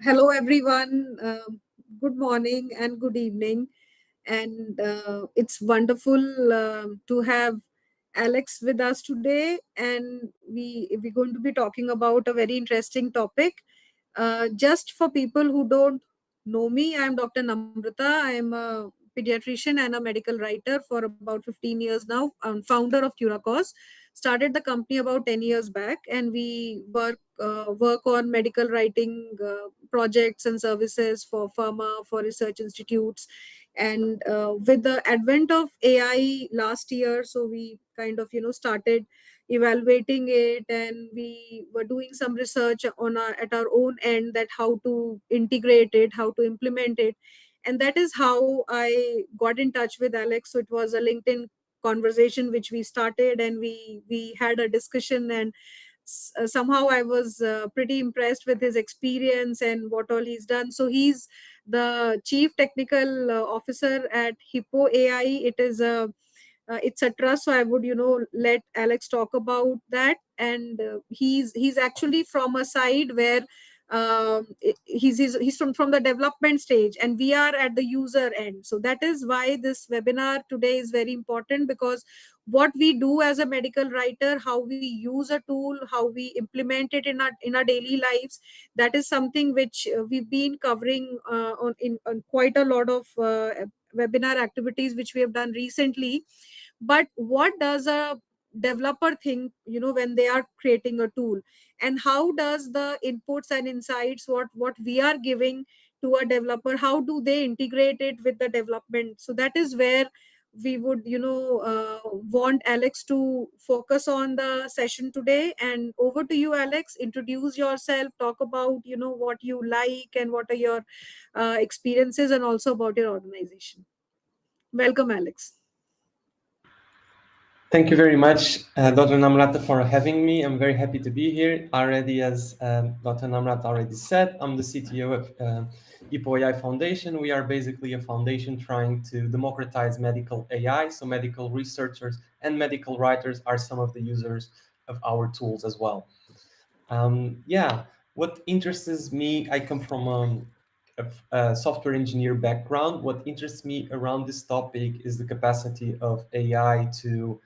Hello, everyone. Good morning and good evening. And it's wonderful to have Alex with us today. And we're going to be talking about a very interesting topic. Just for people who don't know me, I'm Dr. Namrata. I'm a pediatrician and a medical writer for about 15 years now. I'm founder of Curacause. Started the company about 10 years back, and we work on medical writing projects and services for pharma, for research institutes. And with the advent of AI last year, so we kind of started evaluating it, and we were doing some research at our own end, that how to integrate it, how to implement it. And that is how I got in touch with Alex. So it was a LinkedIn conversation which we started, and we had a discussion. And somehow I was pretty impressed with his experience and what all he's done. So he's the chief technical officer at Hippo AI. It's a trust, so I would let Alex talk about that. And he's actually from a side where he's from the development stage, and we are at the user end. So that is why this webinar today is very important, because what we do as a medical writer, how we use a tool, how we implement it in our daily lives, that is something which we've been covering on quite a lot of webinar activities which we have done recently. But what does a developer think, when they are creating a tool, and how does the inputs and insights, what we are giving to a developer, how do they integrate it with the development? So that is where we would want Alex to focus on the session today. And over to you, Alex. Introduce yourself, talk about what you like and what are your experiences, and also about your organization. Welcome, Alex. Thank you very much, Dr. Namrata, for having me. I'm very happy to be here. Already, as Dr. Namrata already said, I'm the CTO of Hippo AI Foundation. We are basically a foundation trying to democratize medical AI. So medical researchers and medical writers are some of the users of our tools as well. Yeah, what interests me, I come from a software engineer background. What interests me around this topic is the capacity of AI to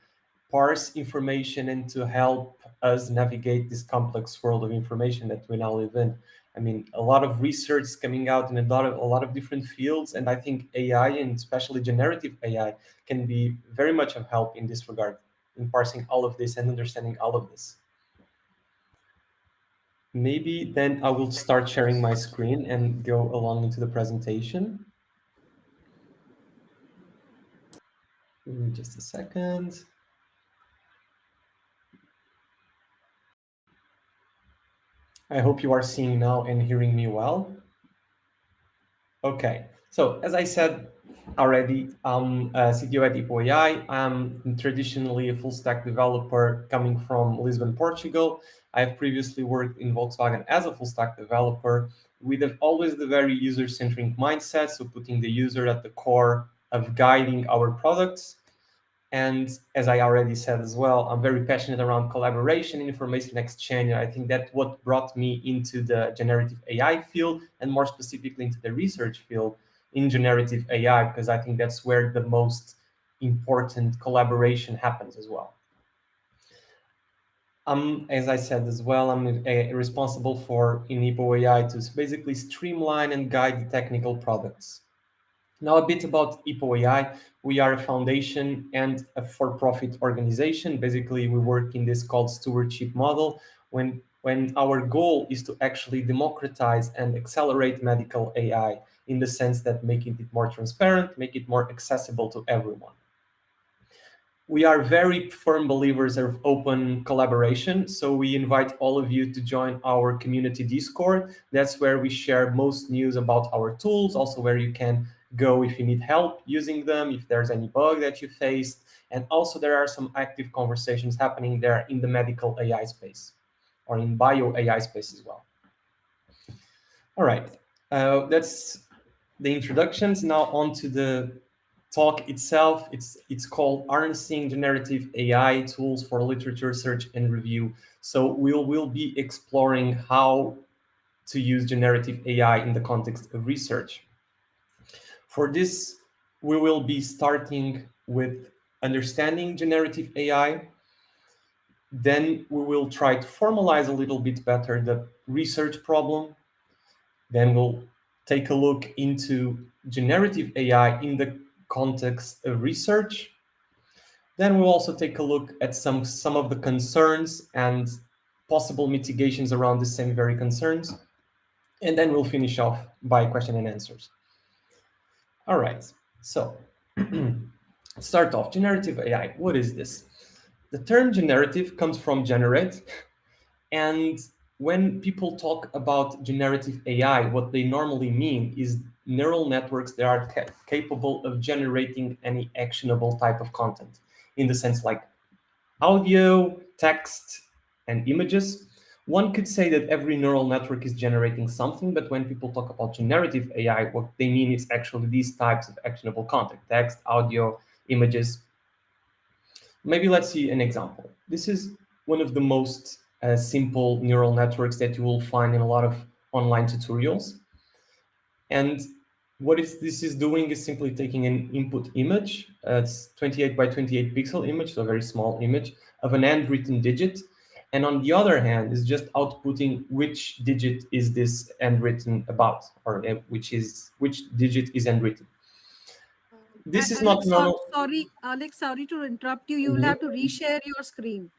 parse information and to help us navigate this complex world of information that we now live in. I mean, a lot of research is coming out in a lot of different fields, and I think AI, and especially generative AI, can be very much of help in this regard, in parsing all of this and understanding all of this. Maybe then I will start sharing my screen and go along into the presentation. Give me just a second. I hope you are seeing now and hearing me well. Okay, so as I said already, I'm a CTO at Hippo AI. I'm traditionally a full stack developer coming from Lisbon, Portugal. I've previously worked in Volkswagen as a full stack developer with always the very user-centric mindset, so putting the user at the core of guiding our products. And as I already said as well, I'm very passionate around collaboration and information exchange. I think that's what brought me into the generative AI field, and more specifically into the research field in generative AI, because I think that's where the most important collaboration happens as well. As I said as well, I'm responsible for in Hippo AI to basically streamline and guide the technical products. Now, a bit about Hippo AI. We are a foundation and a for-profit organization. Basically, we work in this called stewardship model, when our goal is to actually democratize and accelerate medical AI, in the sense that making it more transparent, make it more accessible to everyone. We are very firm believers of open collaboration, so we invite all of you to join our community Discord. That's where we share most news about our tools, also where you can go if you need help using them, if there's any bug that you faced. And also there are some active conversations happening there in the medical AI space, or in bio AI space as well. All right, that's the introductions. Now on to the talk itself. It's called Harnessing Generative AI Tools for Literature Search and Review. So we'll be exploring how to use generative AI in the context of research. For this, we will be starting with understanding generative AI. Then we will try to formalize a little bit better the research problem. Then we'll take a look into generative AI in the context of research. Then we'll also take a look at some of the concerns and possible mitigations around the same very concerns. And then we'll finish off by question and answers. All right, so start off, generative AI. What is this? The term generative comes from generate, and when people talk about generative AI, what they normally mean is neural networks that are capable of generating any actionable type of content, in the sense like audio, text, and images. One could say that every neural network is generating something, but when people talk about generative AI, what they mean is actually these types of actionable content: text, audio, images. Maybe let's see an example. This is one of the most simple neural networks that you will find in a lot of online tutorials. And this is doing is simply taking an input image. It's 28 by 28 pixel image, so a very small image of an handwritten digit. And on the other hand, is just outputting which digit is this handwritten about, or which digit is handwritten. This is not Alex, normal. Alex, sorry to interrupt you. You will Mhm. have to reshare your screen.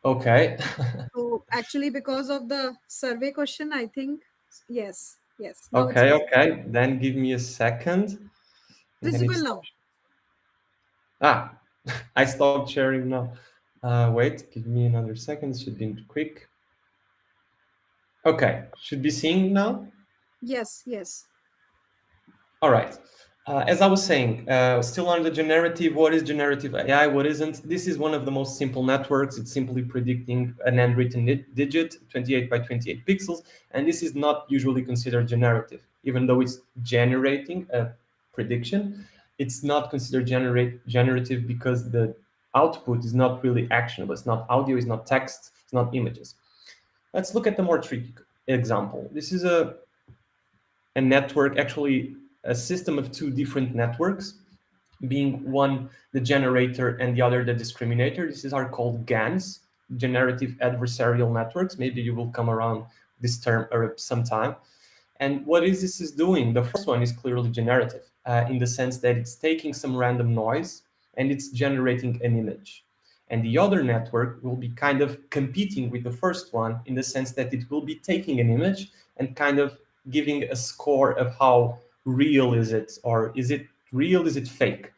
Okay. So actually, because of the survey question, I think yes. Now it's Okay, visible. okay. Then give me a second. And then Visible it's now. ah, I stopped sharing now. Wait, give me another second. It should be quick. Okay, should be seeing now. Yes. All right. As I was saying, still on the generative, what is generative AI? What isn't? This is one of the most simple networks. It's simply predicting an handwritten digit, 28 by 28 pixels, and this is not usually considered generative, even though it's generating a prediction. It's not considered generative because the output is not really actionable. It's not audio, it's not text, it's not images. Let's look at the more tricky example. This is a network, actually a system of two different networks, being one the generator and the other the discriminator. These are called GANs, generative adversarial networks. Maybe you will come around this term sometime. And what is this is doing? The first one is clearly generative in the sense that it's taking some random noise and it's generating an image. And the other network will be kind of competing with the first one in the sense that it will be taking an image and kind of giving a score of how real is it, or is it real, is it fake?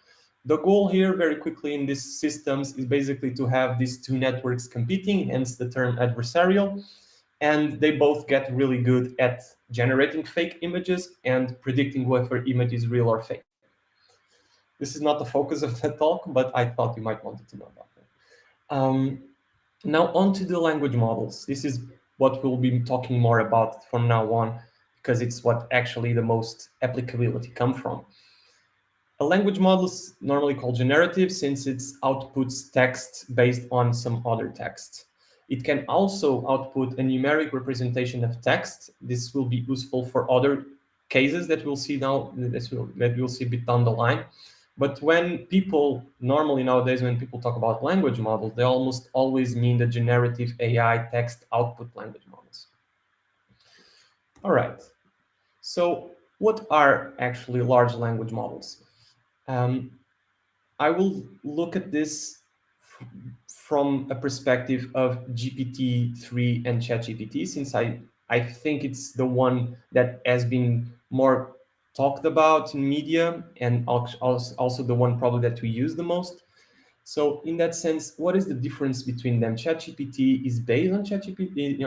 The goal here very quickly in these systems is basically to have these two networks competing, hence the term adversarial, and they both get really good at generating fake images and predicting whether image is real or fake. This is not the focus of the talk, but I thought you might want to know about that. Now on to the language models. This is what we'll be talking more about from now on, because it's what actually the most applicability come from. A language model is normally called generative since it outputs text based on some other text. It can also output a numeric representation of text. This will be useful for other cases that we'll see now, that we'll see a bit down the line. But when people, normally nowadays, when people talk about language models, they almost always mean the generative AI text output language models. All right. So what are actually large language models? Um, I will look at this from a perspective of GPT-3 and ChatGPT, since I think it's the one that has been more talked about in media, and also the one probably that we use the most. So in that sense, what is the difference between them? ChatGPT is based on ChatGPT,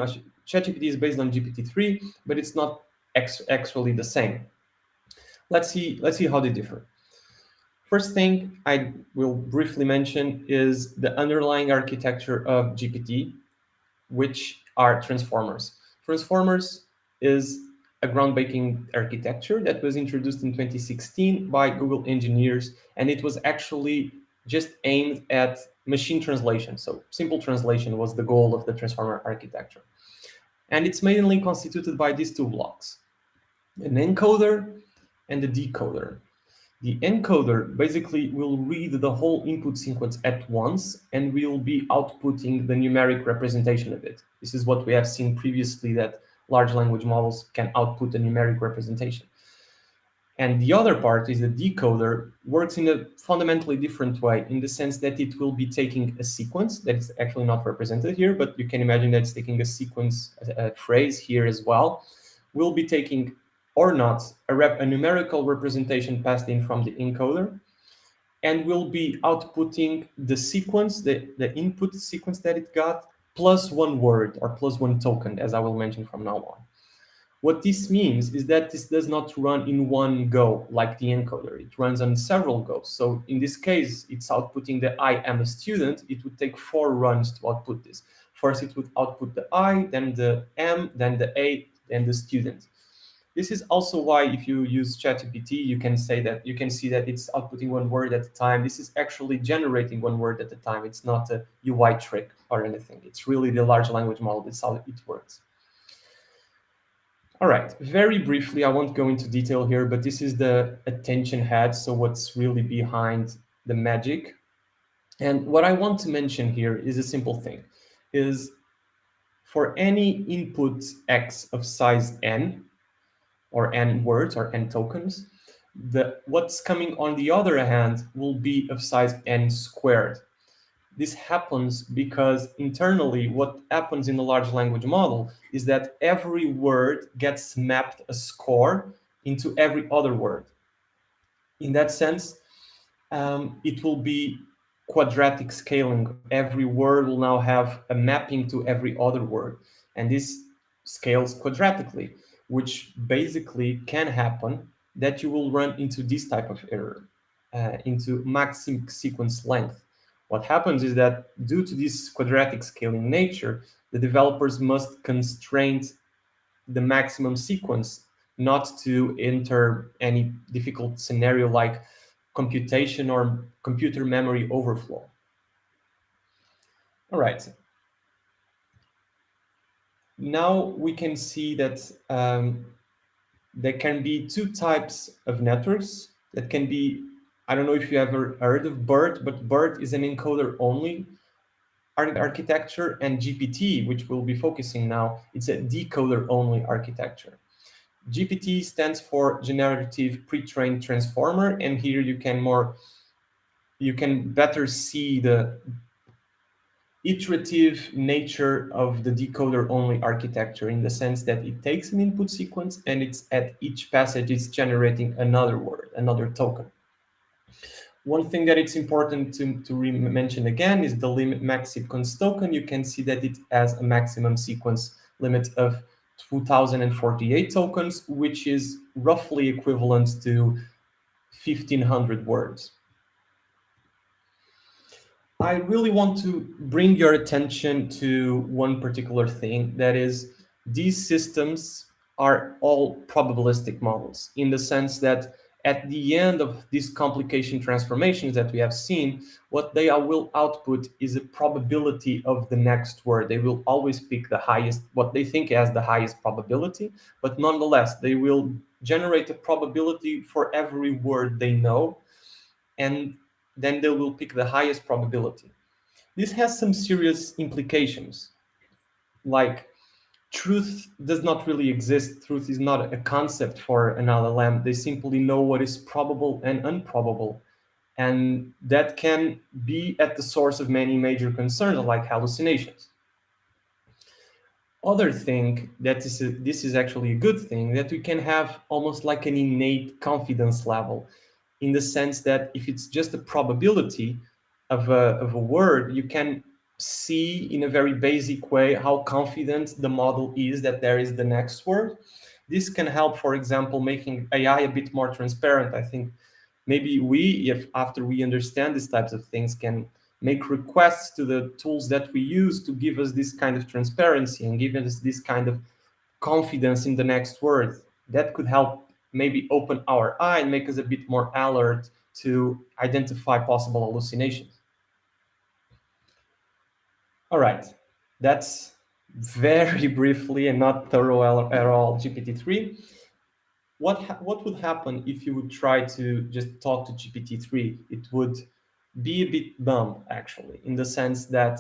ChatGPT is based on GPT-3, but it's not actually the same. Let's see how they differ. First thing I will briefly mention is the underlying architecture of GPT, which are transformers. Transformers is a groundbreaking architecture that was introduced in 2016 by Google engineers, and it was actually just aimed at machine translation. So simple translation was the goal of the transformer architecture. And it's mainly constituted by these two blocks, an encoder and a decoder. The encoder basically will read the whole input sequence at once and will be outputting the numeric representation of it. This is what we have seen previously, that large language models can output a numeric representation. And the other part is the decoder works in a fundamentally different way, in the sense that it will be taking a sequence that is actually not represented here, but you can imagine that it's taking a sequence, a phrase here as well. We'll be taking or not a numerical representation passed in from the encoder, and will be outputting the sequence, the input sequence that it got, plus one word or plus one token, as I will mention from now on. What this means is that this does not run in one go like the encoder. It runs on several goes. So in this case, it's outputting the I am a student. It would take 4 runs to output this. First, it would output the I, then the M, then the A, then the student. This is also why if you use ChatGPT, you can say that you can see that it's outputting one word at a time. This is actually generating one word at a time. It's not a UI trick or anything. It's really the large language model. That's how it works. All right, very briefly, I won't go into detail here, but this is the attention head. So what's really behind the magic? And what I want to mention here is a simple thing, is for any input X of size N, or N words or N tokens, what's coming on the other hand will be of size N squared. This happens because internally, what happens in the large language model is that every word gets mapped a score into every other word. In that sense, it will be quadratic scaling. Every word will now have a mapping to every other word, and this scales quadratically, which basically can happen that you will run into this type of error, into maximum sequence length. What happens is that due to this quadratic scaling nature, the developers must constrain the maximum sequence not to enter any difficult scenario like computation or computer memory overflow. All right. Now we can see that there can be two types of networks that can be, I don't know if you ever heard of BERT, but BERT is an encoder only architecture, and GPT, which we'll be focusing now, it's a decoder only architecture. GPT stands for Generative Pre-trained Transformer, and here you can better see the iterative nature of the decoder only architecture, in the sense that it takes an input sequence and it's at each passage it's generating another word, another token. One thing that it's important to mention again is the limit max sequence token. You can see that it has a maximum sequence limit of 2048 tokens, which is roughly equivalent to 1500 words. I really want to bring your attention to one particular thing, that is, these systems are all probabilistic models, in the sense that at the end of these complication transformations that we have seen, what they will output is a probability of the next word. They will always pick the highest, what they think has the highest probability, but nonetheless, they will generate a probability for every word they know, and then they will pick the highest probability. This has some serious implications. Like, truth does not really exist. Truth is not a concept for an LLM. They simply know what is probable and improbable. And that can be at the source of many major concerns, like hallucinations. Other thing that this is actually a good thing, that we can have almost like an innate confidence level, in the sense that if it's just a probability of a word, you can see in a very basic way how confident the model is that there is the next word. This can help, for example, making AI a bit more transparent. I think maybe we, if after we understand these types of things, can make requests to the tools that we use to give us this kind of transparency and give us this kind of confidence in the next word. That could help maybe open our eye and make us a bit more alert to identify possible hallucinations. All right, that's very briefly and not thorough at all, GPT-3, what would happen if you would try to just talk to GPT-3? It would be a bit dumb, actually, in the sense that,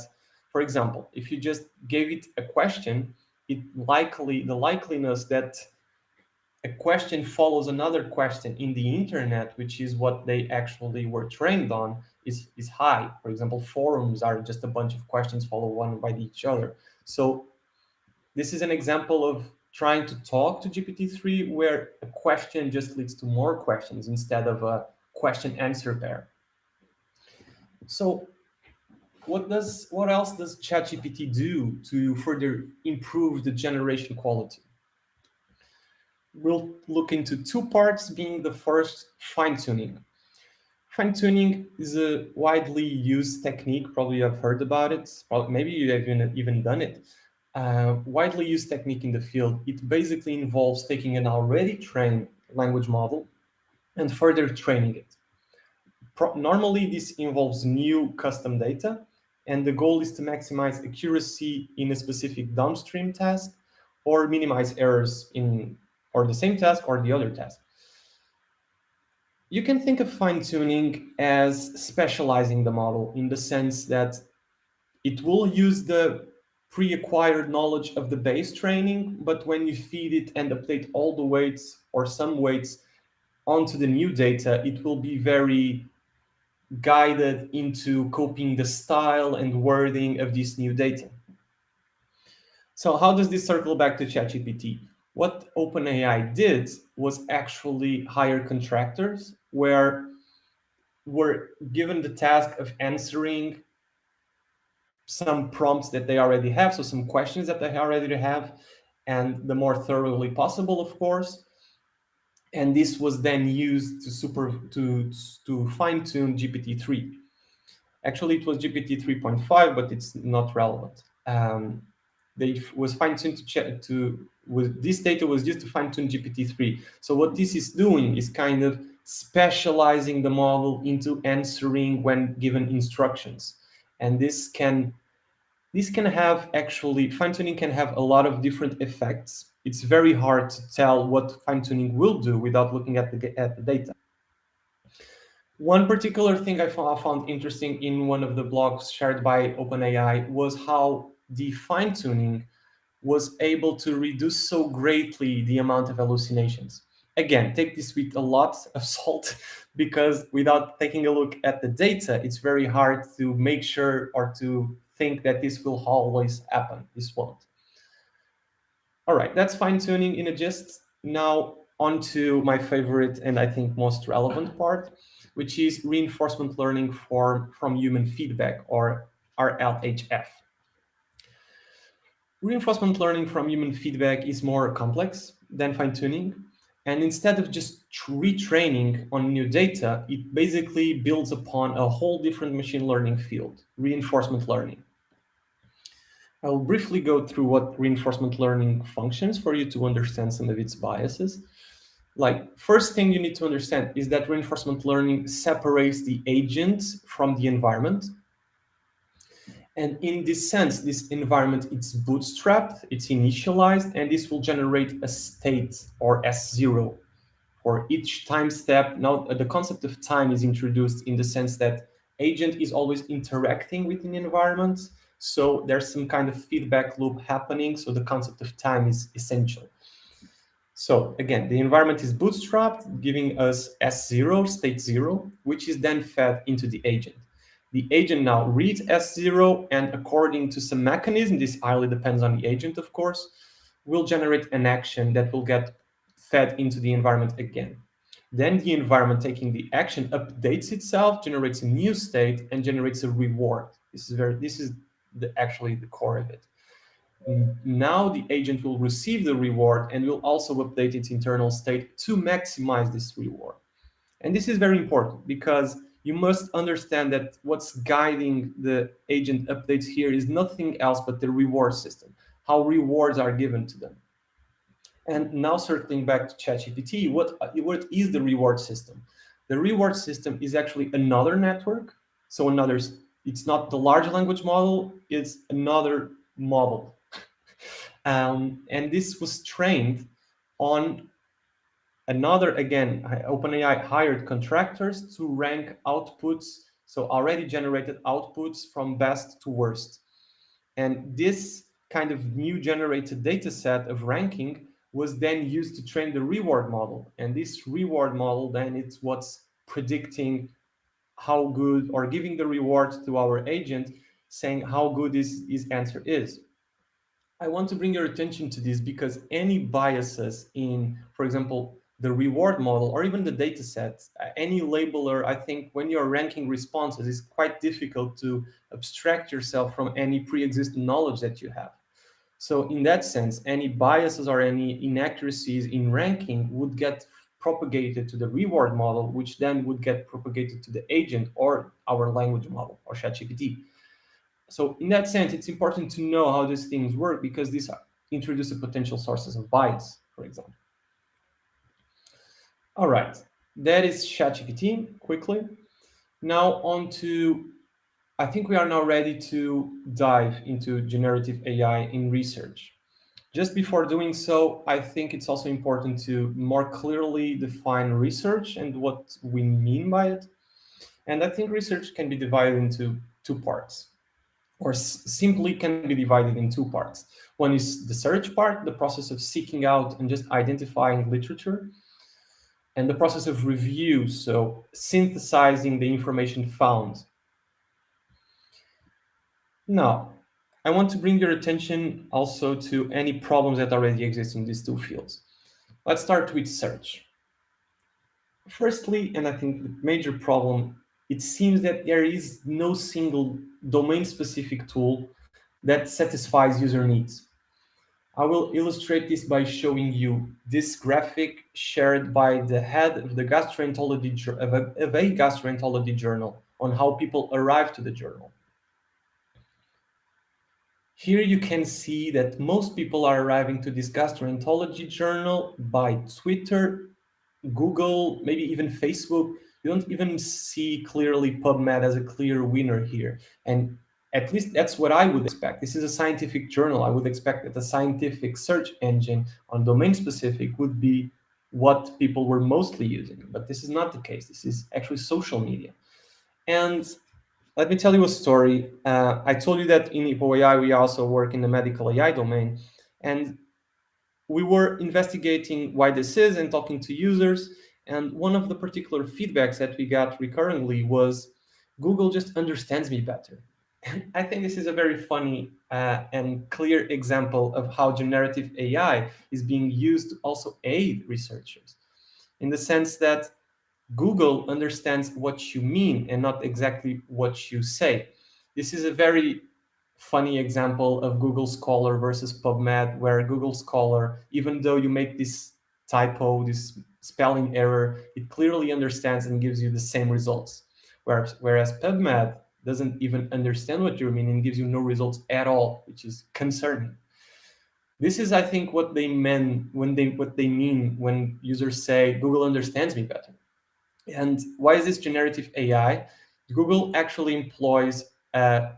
for example, if you just gave it a question, the likeliness that a question follows another question in the internet, which is what they actually were trained on, is high. For example, forums are just a bunch of questions follow one by each other. So this is an example of trying to talk to GPT-3 where a question just leads to more questions instead of a question answer pair. So what else does ChatGPT do to further improve the generation quality? We'll look into two parts, being the first, fine-tuning. Fine-tuning is a widely used technique. Probably you've heard about it. Maybe you have even done it. Widely used technique in the field. It basically involves taking an already trained language model and further training it. Normally, this involves new custom data, and the goal is to maximize accuracy in a specific downstream task or minimize errors in or the same task or the other task. You can think of fine-tuning as specializing the model in the sense that it will use the pre-acquired knowledge of the base training, but when you feed it and update all the weights or some weights onto the new data, it will be very guided into copying the style and wording of this new data. So how does this circle back to ChatGPT? What OpenAI did was actually hire contractors where were given the task of answering some prompts that they already have, so some questions that they already have, and the more thoroughly possible, of course. And this was then used to fine-tune GPT-3. Actually, it was GPT 3.5, but it's not relevant. They was fine-tuned with this data was used to fine-tune GPT-3. So what this is doing is kind of specializing the model into answering when given instructions. And this can have actually, fine-tuning can have a lot of different effects. It's very hard to tell what fine-tuning will do without looking at the data. One particular thing I found interesting in one of the blogs shared by OpenAI was how the fine-tuning was able to reduce so greatly the amount of hallucinations. Again, take this with a lot of salt, because without taking a look at the data, it's very hard to make sure or to think that this will always happen. This won't. All right, that's fine-tuning in a gist. Now on to my favorite and I think most relevant part, which is reinforcement learning from human feedback, or RLHF. Reinforcement learning from human feedback is more complex than fine-tuning, and instead of just retraining on new data, it basically builds upon a whole different machine learning field, reinforcement learning. I'll briefly go through what reinforcement learning functions for you to understand some of its biases. Like, first thing you need to understand is that reinforcement learning separates the agent from the environment. And in this sense, this environment, it's bootstrapped, it's initialized, and this will generate a state, or S0, for each time step. Now, the concept of time is introduced in the sense that agent is always interacting with an environment. So there's some kind of feedback loop happening. So the concept of time is essential. So again, the environment is bootstrapped, giving us S0, state 0, which is then fed into the agent. The agent now reads S0, and according to some mechanism, this highly depends on the agent, of course, will generate an action that will get fed into the environment again. Then the environment, taking the action, updates itself, generates a new state, and generates a reward. This is actually the core of it. Now the agent will receive the reward and will also update its internal state to maximize this reward. And this is very important, because you must understand that what's guiding the agent updates here is nothing else but the reward system, how rewards are given to them. And now circling back to ChatGPT, what is the reward system? The reward system is actually another network. So it's not the large language model, it's another model. And this was trained on another, again, OpenAI hired contractors to rank outputs, so already generated outputs from best to worst. And this kind of new generated data set of ranking was then used to train the reward model. And this reward model, then it's what's predicting how good, or giving the reward to our agent, saying how good his answer is. I want to bring your attention to this because any biases in, for example, the reward model or even the data sets, any labeler, I think when you're ranking responses, it's quite difficult to abstract yourself from any pre-existing knowledge that you have. So in that sense, any biases or any inaccuracies in ranking would get propagated to the reward model, which then would get propagated to the agent or our language model or ChatGPT. So in that sense, it's important to know how these things work because these introduce potential sources of bias, for example. All right, that is ChatGPT quickly. Now on to, I think we are now ready to dive into generative AI in research. Just before doing so, I think it's also important to more clearly define research and what we mean by it. And I think research can be divided into two parts, or simply can be divided in two parts. One is the search part, the process of seeking out and just identifying literature, and the process of review, so synthesizing the information found. Now, I want to bring your attention also to any problems that already exist in these two fields. Let's start with search. Firstly, and I think the major problem, it seems that there is no single domain-specific tool that satisfies user needs. I will illustrate this by showing you this graphic shared by the head of the gastroenterology of a gastroenterology journal on how people arrive to the journal. Here you can see that most people are arriving to this gastroenterology journal by Twitter, Google, maybe even Facebook. You don't even see clearly PubMed as a clear winner here. And at least that's what I would expect. This is a scientific journal. I would expect that the scientific search engine on domain specific would be what people were mostly using. But this is not the case. This is actually social media. And let me tell you a story. I told you that in IPO we also work in the medical AI domain. And we were investigating why this is and talking to users. And one of the particular feedbacks that we got recurrently was Google just understands me better. I think this is a very funny and clear example of how generative AI is being used to also aid researchers, in the sense that Google understands what you mean and not exactly what you say. This is a very funny example of Google Scholar versus PubMed, where Google Scholar, even though you make this typo, this spelling error, it clearly understands and gives you the same results. Whereas PubMed doesn't even understand what you mean and gives you no results at all, which is concerning. This is, I think, what they mean when users say Google understands me better. And why is this generative AI? Google actually employs a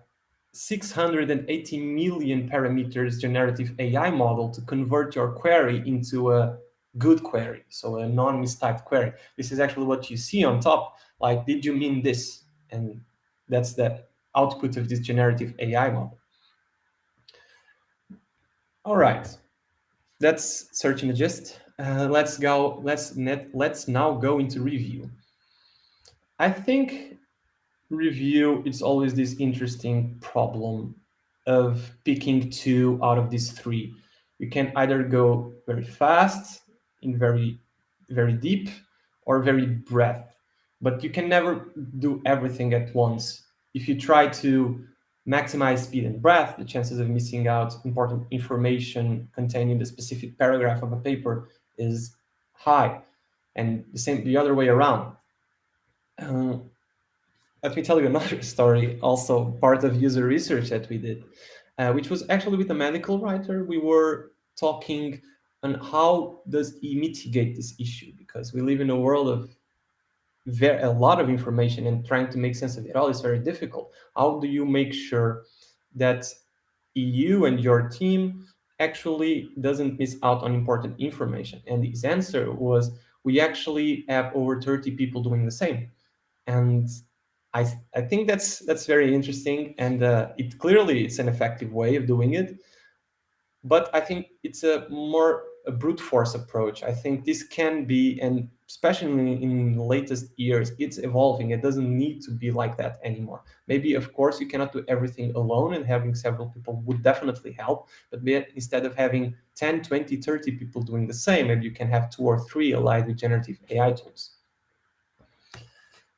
680 million parameters generative AI model to convert your query into a good query, so a non-mistyped query. This is actually what you see on top, like, did you mean this? And that's the output of this generative AI model. All right, that's search and gist. Let's now go into review. I think review, it's always this interesting problem of picking two out of these three. You can either go very fast, in very deep, or very breadth, but you can never do everything at once. If you try to maximize speed and breadth, the chances of missing out important information contained in the specific paragraph of a paper is high, and the other way around. Uh, Let me tell you another story, also part of user research that we did, which was actually with a medical writer. We were talking on how does he mitigate this issue, because we live in a world of a lot of information, and trying to make sense of it all is very difficult. How do you make sure that you and your team actually doesn't miss out on important information. And his answer was, we actually have over 30 people doing the same. And I think that's very interesting, and it clearly it's an effective way of doing it. But I think it's a more a brute force approach. I think this can be, and especially in the latest years, it's evolving. It doesn't need to be like that anymore. Maybe, of course, you cannot do everything alone, and having several people would definitely help. But instead of having 10, 20, 30 people doing the same, maybe you can have two or three allied with generative AI tools.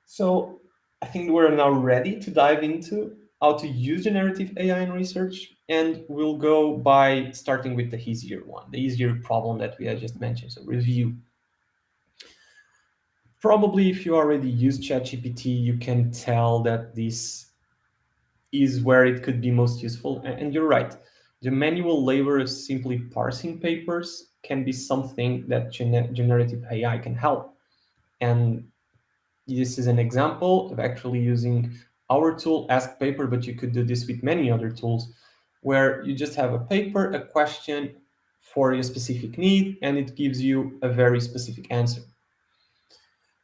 So I think we're now ready to dive into how to use generative AI in research. And we'll go by starting with the easier one, the easier problem that we had just mentioned. So review. Probably if you already use ChatGPT, you can tell that this is where it could be most useful. And you're right. The manual labor of simply parsing papers can be something that generative AI can help. And this is an example of actually using our tool, Ask Paper, but you could do this with many other tools, where you just have a paper, a question for your specific need, and it gives you a very specific answer.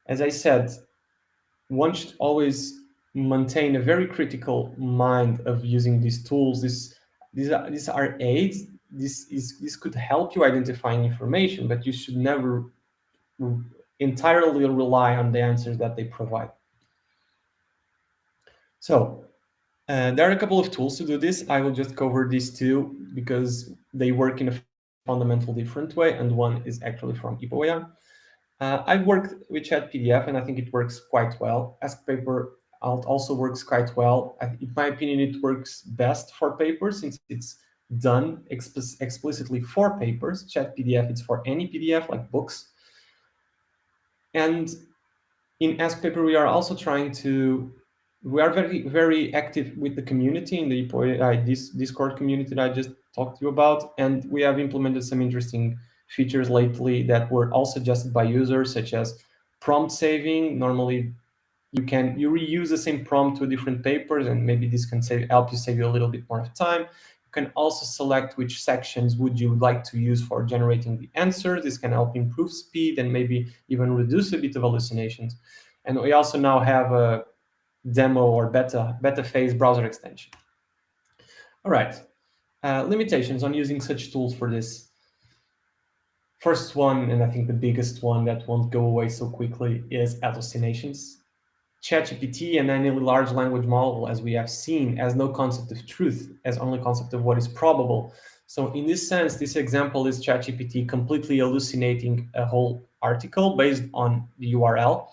As I said, one should always maintain a very critical mind of using these tools. These are aids. This could help you identifying information, but you should never entirely rely on the answers that they provide. So there are a couple of tools to do this. I will just cover these two because they work in a fundamental different way, and one is actually from IPOEA. I've worked with ChatPDF, and I think it works quite well. Ask Paper also works quite well. In my opinion, it works best for papers since it's done explicitly for papers. ChatPDF, it's for any PDF like books. And in Ask Paper, we are also trying to, we are very, very active with the community in the this Discord community that I just talked to you about. And we have implemented some interesting features lately that were all suggested by users, such as prompt saving. Normally, you reuse the same prompt to different papers, and maybe this can help you save you a little bit more of time. You can also select which sections would you like to use for generating the answers. This can help improve speed and maybe even reduce a bit of hallucinations. And we also now have a demo or beta phase browser extension. All right, limitations on using such tools for this. First one, and I think the biggest one that won't go away so quickly, is hallucinations. ChatGPT and any large language model, as we have seen, has no concept of truth, has only concept of what is probable. So in this sense, this example is ChatGPT completely hallucinating a whole article based on the URL.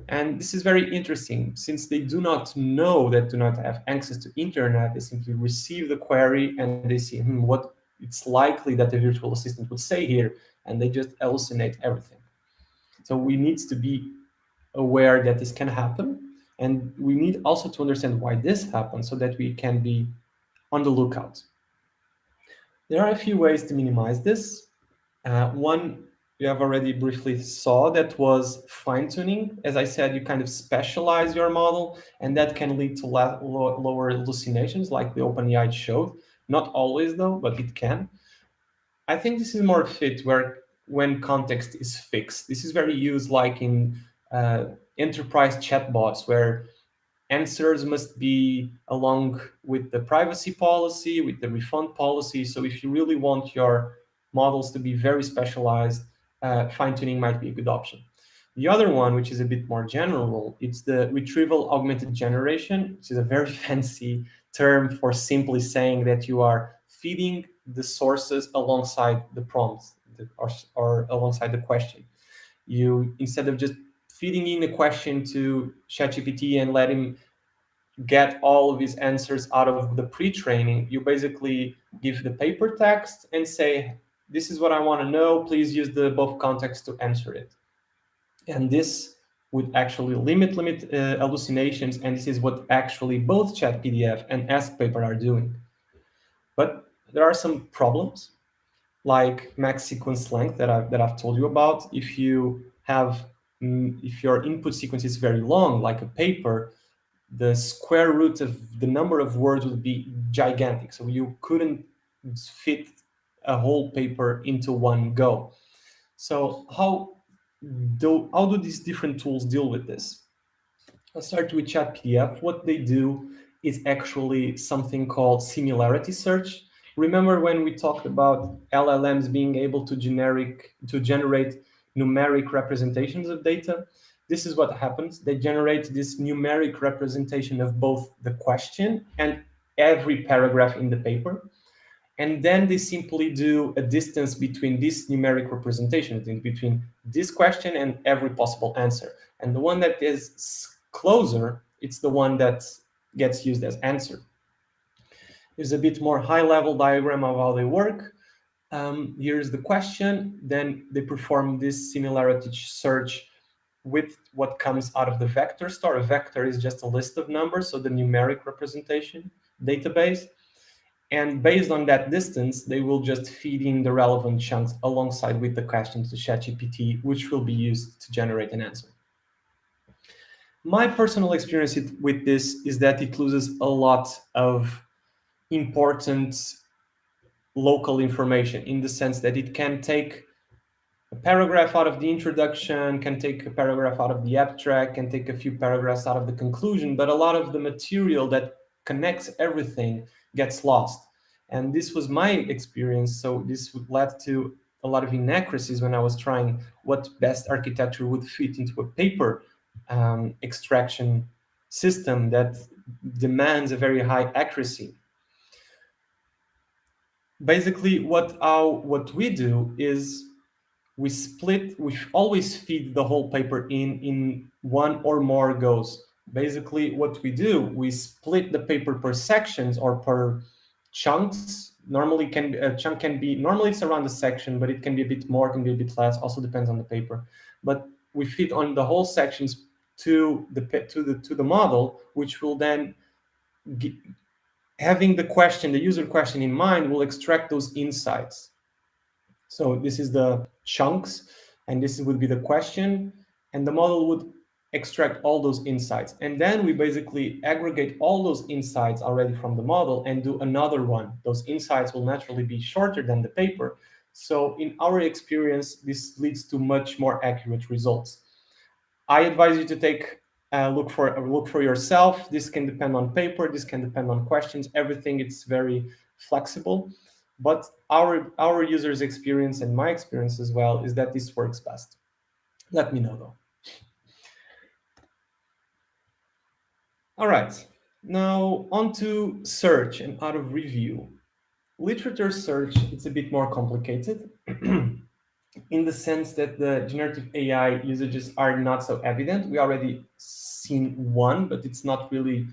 And this is very interesting since they do not know, that do not have access to internet. They simply receive the query and they see what it's likely that the virtual assistant would say here, and they just hallucinate everything. So we need to be aware that this can happen, and we need also to understand why this happens so that we can be on the lookout. There are a few ways to minimize this. One you have already briefly saw, that was fine tuning. As I said, you kind of specialize your model, and that can lead to lower hallucinations, like the OpenAI showed. Not always though, but it can. I think this is more fit where when context is fixed. This is very used like in enterprise chatbots, where answers must be along with the privacy policy, with the refund policy. So if you really want your models to be very specialized, fine-tuning might be a good option. The other one, which is a bit more general, it's the retrieval augmented generation, which is a very fancy term for simply saying that you are feeding the sources alongside the prompts, or alongside the question. You, instead of just feeding in a question to ChatGPT and let him get all of his answers out of the pre-training, you basically give the paper text and say, this is what I want to know, please use the above context to answer it. And this would actually limit hallucinations, and this is what actually both ChatPDF and Ask Paper are doing. But there are some problems, like max sequence length that I've told you about. If your input sequence is very long, like a paper, the square root of the number of words would be gigantic. So you couldn't fit a whole paper into one go. So how do these different tools deal with this? I'll start with Chat PDF. What they do is actually something called Similarity Search. Remember when we talked about LLMs being able to generate numeric representations of data? This is what happens. They generate this numeric representation of both the question and every paragraph in the paper. And then they simply do a distance between this numeric representation, between this question and every possible answer. And the one that is closer, it's the one that gets used as answer. Here's a bit more high-level diagram of how they work. Here's the question. Then they perform this similarity search with what comes out of the vector store. A vector is just a list of numbers, so the numeric representation database. And based on that distance, they will just feed in the relevant chunks alongside with the questions to ChatGPT, which will be used to generate an answer. My personal experience with this is that it loses a lot of important local information, in the sense that it can take a paragraph out of the introduction, can take a paragraph out of the abstract, can take a few paragraphs out of the conclusion, but a lot of the material that connects everything gets lost. And this was my experience. So this led to a lot of inaccuracies when I was trying what best architecture would fit into a paper extraction system that demands a very high accuracy. Basically, what we do is we always feed the whole paper in one or more goes. Basically, what we do, we split the paper per sections or per chunks. A chunk can be, normally it's around a section, but it can be a bit more, can be a bit less, also depends on the paper. But we feed on the whole sections to the model, which will then having the user question in mind, will extract those insights. So this is the chunks, and this would be the question, and the model would extract all those insights. And then we basically aggregate all those insights already from the model and do another one. Those insights will naturally be shorter than the paper. So in our experience, this leads to much more accurate results. I advise you to take a look for yourself. This can depend on paper. This can depend on questions. Everything, it's very flexible. But our users' experience and my experience as well is that this works best. Let me know though. All right, now on to search and out of review. Literature search, it's a bit more complicated in the sense that the generative AI usages are not so evident. We already seen one, but it's not really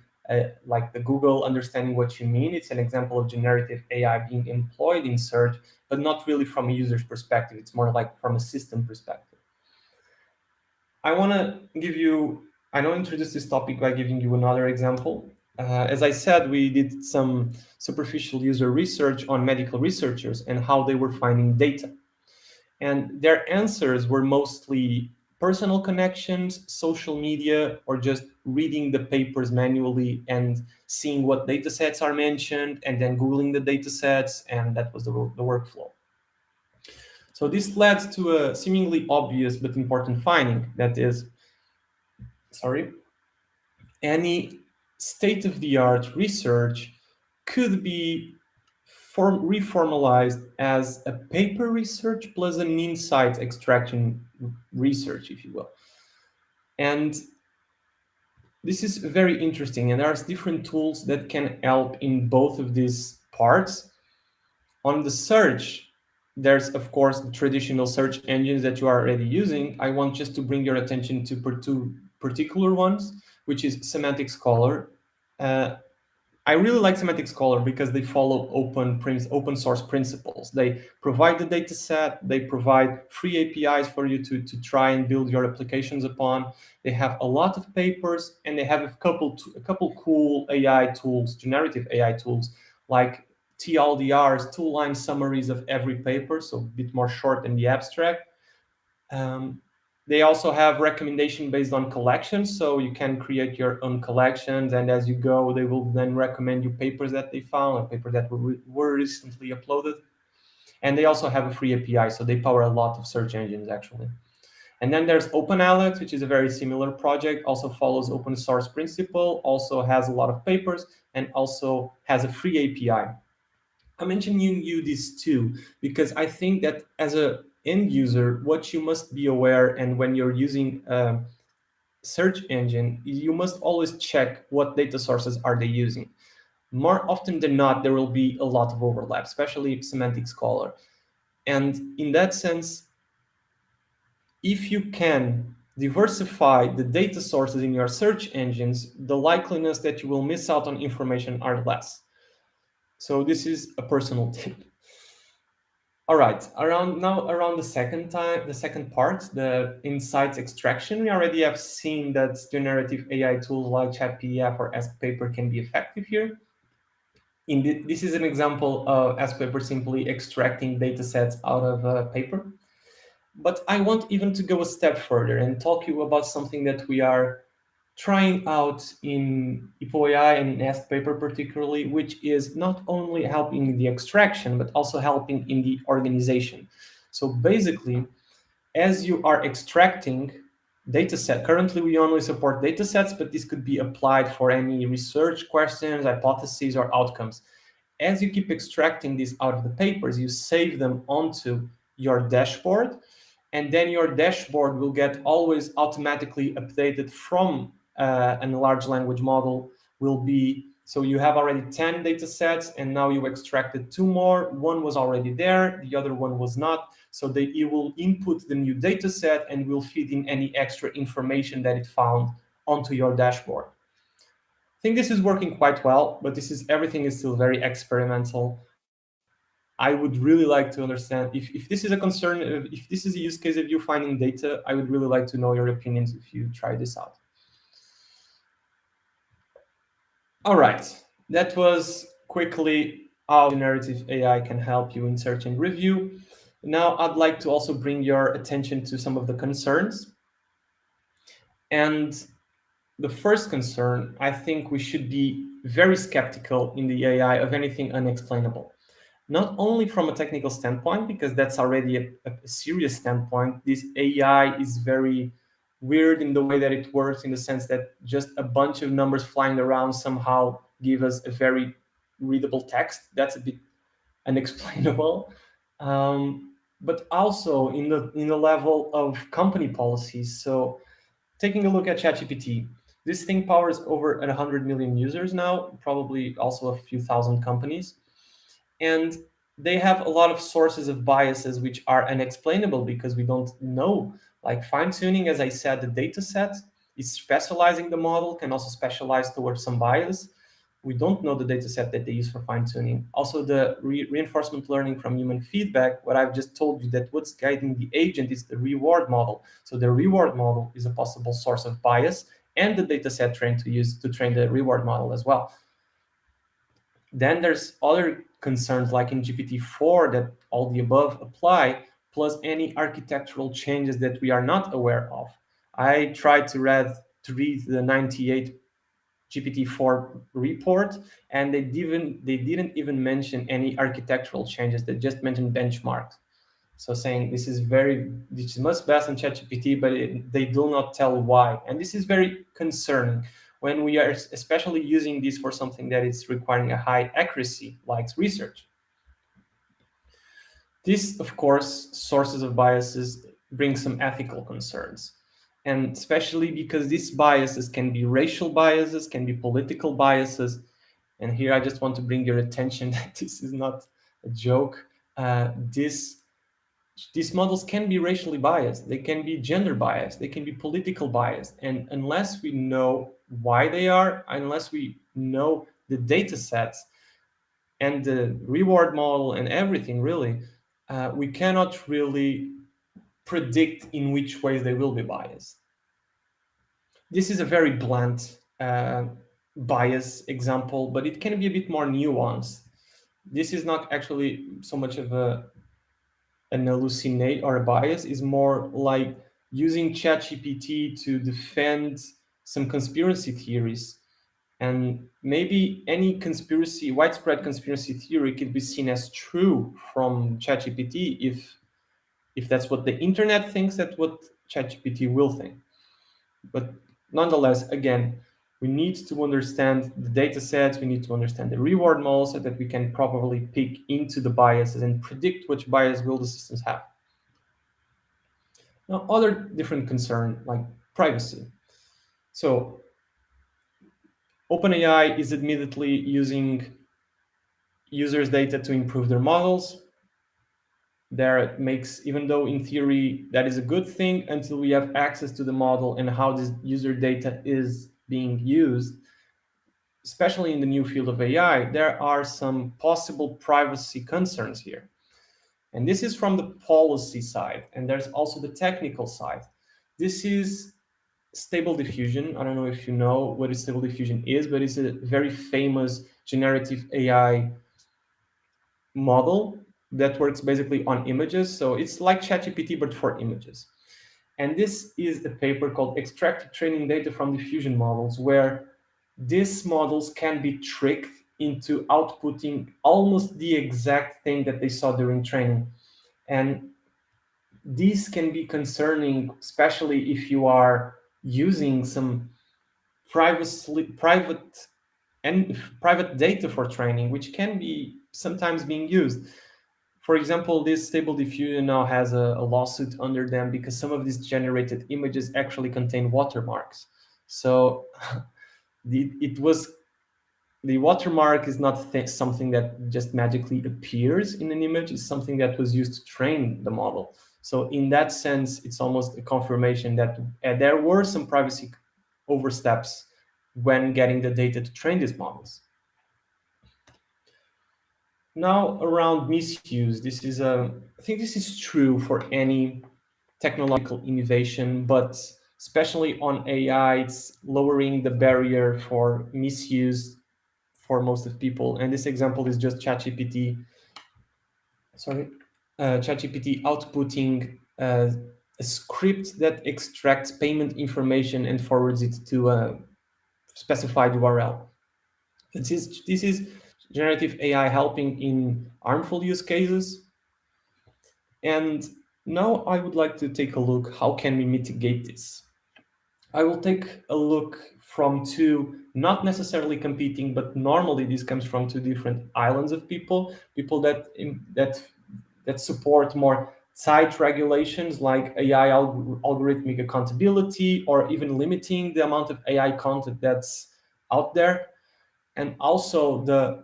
like the Google understanding what you mean. It's an example of generative AI being employed in search, but not really from a user's perspective. It's more like from a system perspective. I want to introduce this topic by giving you another example. As I said, we did some superficial user research on medical researchers and how they were finding data. And their answers were mostly personal connections, social media, or just reading the papers manually and seeing what data sets are mentioned, and then Googling the data sets, and that was the workflow. So this led to a seemingly obvious but important finding, that is, any state-of-the-art research could be reformalized as a paper research plus an insight extraction research, if you will. And this is very interesting, and there's different tools that can help in both of these parts. On the search, there's of course the traditional search engines that you are already using. I want just to bring your attention to two particular ones, which is Semantic Scholar. I really like Semantic Scholar because they follow open source principles. They provide the data set, they provide free APIs for you to try and build your applications upon. They have a lot of papers, and they have a couple cool AI tools, generative AI tools, like TLDRs, two-line summaries of every paper, so a bit more short than the abstract. They also have recommendation based on collections, so you can create your own collections, and as you go, they will then recommend you papers that they found or papers that were recently uploaded. And they also have a free API, so they power a lot of search engines actually. And then there's OpenAlex, which is a very similar project, also follows open source principle, also has a lot of papers, and also has a free API. I'm mentioning you these two because I think that as a end user, what you must be aware, and when you're using a search engine, you must always check what data sources are they using. More often than not, there will be a lot of overlap, especially Semantic Scholar. And in that sense, if you can diversify the data sources in your search engines, the likeliness that you will miss out on information are less. So this is a personal tip. All right, around the second part, the insights extraction, we already have seen that generative AI tools like ChatPDF or Ask Paper can be effective here. This is an example of Ask Paper simply extracting data sets out of a paper. But I want even to go a step further and talk to you about something that we are trying out in IPO and in Ask Paper particularly, which is not only helping in the extraction, but also helping in the organization. So basically, as you are extracting data set, currently we only support data sets, but this could be applied for any research questions, hypotheses, or outcomes. As you keep extracting these out of the papers, you save them onto your dashboard, and then your dashboard will get always automatically updated from a large language model. Will be, so you have already 10 data sets and now you extracted two more. One was already there, the other one was not. So it will input the new data set and will feed in any extra information that it found onto your dashboard. I think this is working quite well, but everything is still very experimental. I would really like to understand if this is a concern, if this is a use case of you finding data, I would really like to know your opinions if you try this out. All right, that was quickly how generative AI can help you in search and review. Now I'd like to also bring your attention to some of the concerns. And the first concern, I think we should be very skeptical in the AI of anything unexplainable. Not only from a technical standpoint, because that's already a serious standpoint. This AI is very weird in the way that it works, in the sense that just a bunch of numbers flying around somehow give us a very readable text. That's a bit unexplainable. But also in the level of company policies. So taking a look at ChatGPT, this thing powers over 100 million users now, probably also a few thousand companies. And they have a lot of sources of biases which are unexplainable because we don't know. Like fine tuning, as I said, the data set is specializing the model, can also specialize towards some bias. We don't know the data set that they use for fine tuning. Also, the reinforcement learning from human feedback, what I've just told you, that what's guiding the agent is the reward model. So the reward model is a possible source of bias, and the data set trained to use to train the reward model as well. Then there's other concerns like in GPT-4 that all the above apply, plus any architectural changes that we are not aware of. I tried to read the 98 GPT-4 report, and they didn't even mention any architectural changes. They just mentioned benchmarks. So saying this is much best on ChatGPT, but they do not tell why. And this is very concerning when we are especially using this for something that is requiring a high accuracy, like research. This, of course, sources of biases bring some ethical concerns. And especially because these biases can be racial biases, can be political biases. And here I just want to bring your attention that this is not a joke. These models can be racially biased, they can be gender biased, they can be political biased. And unless we know why they are, unless we know the data sets and the reward model and everything, really, we cannot really predict in which ways they will be biased. This is a very blunt bias example, but it can be a bit more nuanced. This is not actually so much of an hallucinate or a bias, is more like using ChatGPT to defend some conspiracy theories. And maybe any conspiracy, widespread conspiracy theory could be seen as true from ChatGPT if that's what the internet thinks, that's what ChatGPT will think. But nonetheless, again, we need to understand the data sets, we need to understand the reward model so that we can properly pick into the biases and predict which bias will the systems have. Now, other different concern like privacy. So OpenAI is admittedly using users' data to improve their models. There it makes, even though in theory that is a good thing until we have access to the model and how this user data is being used, especially in the new field of AI, there are some possible privacy concerns here. And this is from the policy side, and there's also the technical side. This is Stable Diffusion. I don't know if you know what Stable Diffusion is, but it's a very famous generative AI model that works basically on images. So it's like ChatGPT, but for images. And this is a paper called Extracted Training Data from Diffusion Models, where these models can be tricked into outputting almost the exact thing that they saw during training. And these can be concerning, especially if you are using some private data for training, which can be sometimes being used. For example, this Stable Diffusion now has a lawsuit under them because some of these generated images actually contain watermarks. So it was the watermark is not something that just magically appears in an image. It's something that was used to train the model. So in that sense, it's almost a confirmation that there were some privacy oversteps when getting the data to train these models. Now, around misuse, I think this is true for any technological innovation, but especially on AI, it's lowering the barrier for misuse for most of people. And this example is just ChatGPT outputting a script that extracts payment information and forwards it to a specified URL. This is generative AI helping in harmful use cases. And now I would like to take a look, how can we mitigate this? I will take a look from two, not necessarily competing, but normally this comes from two different islands of people that support more tight regulations like AI algorithmic accountability, or even limiting the amount of AI content that's out there. And also the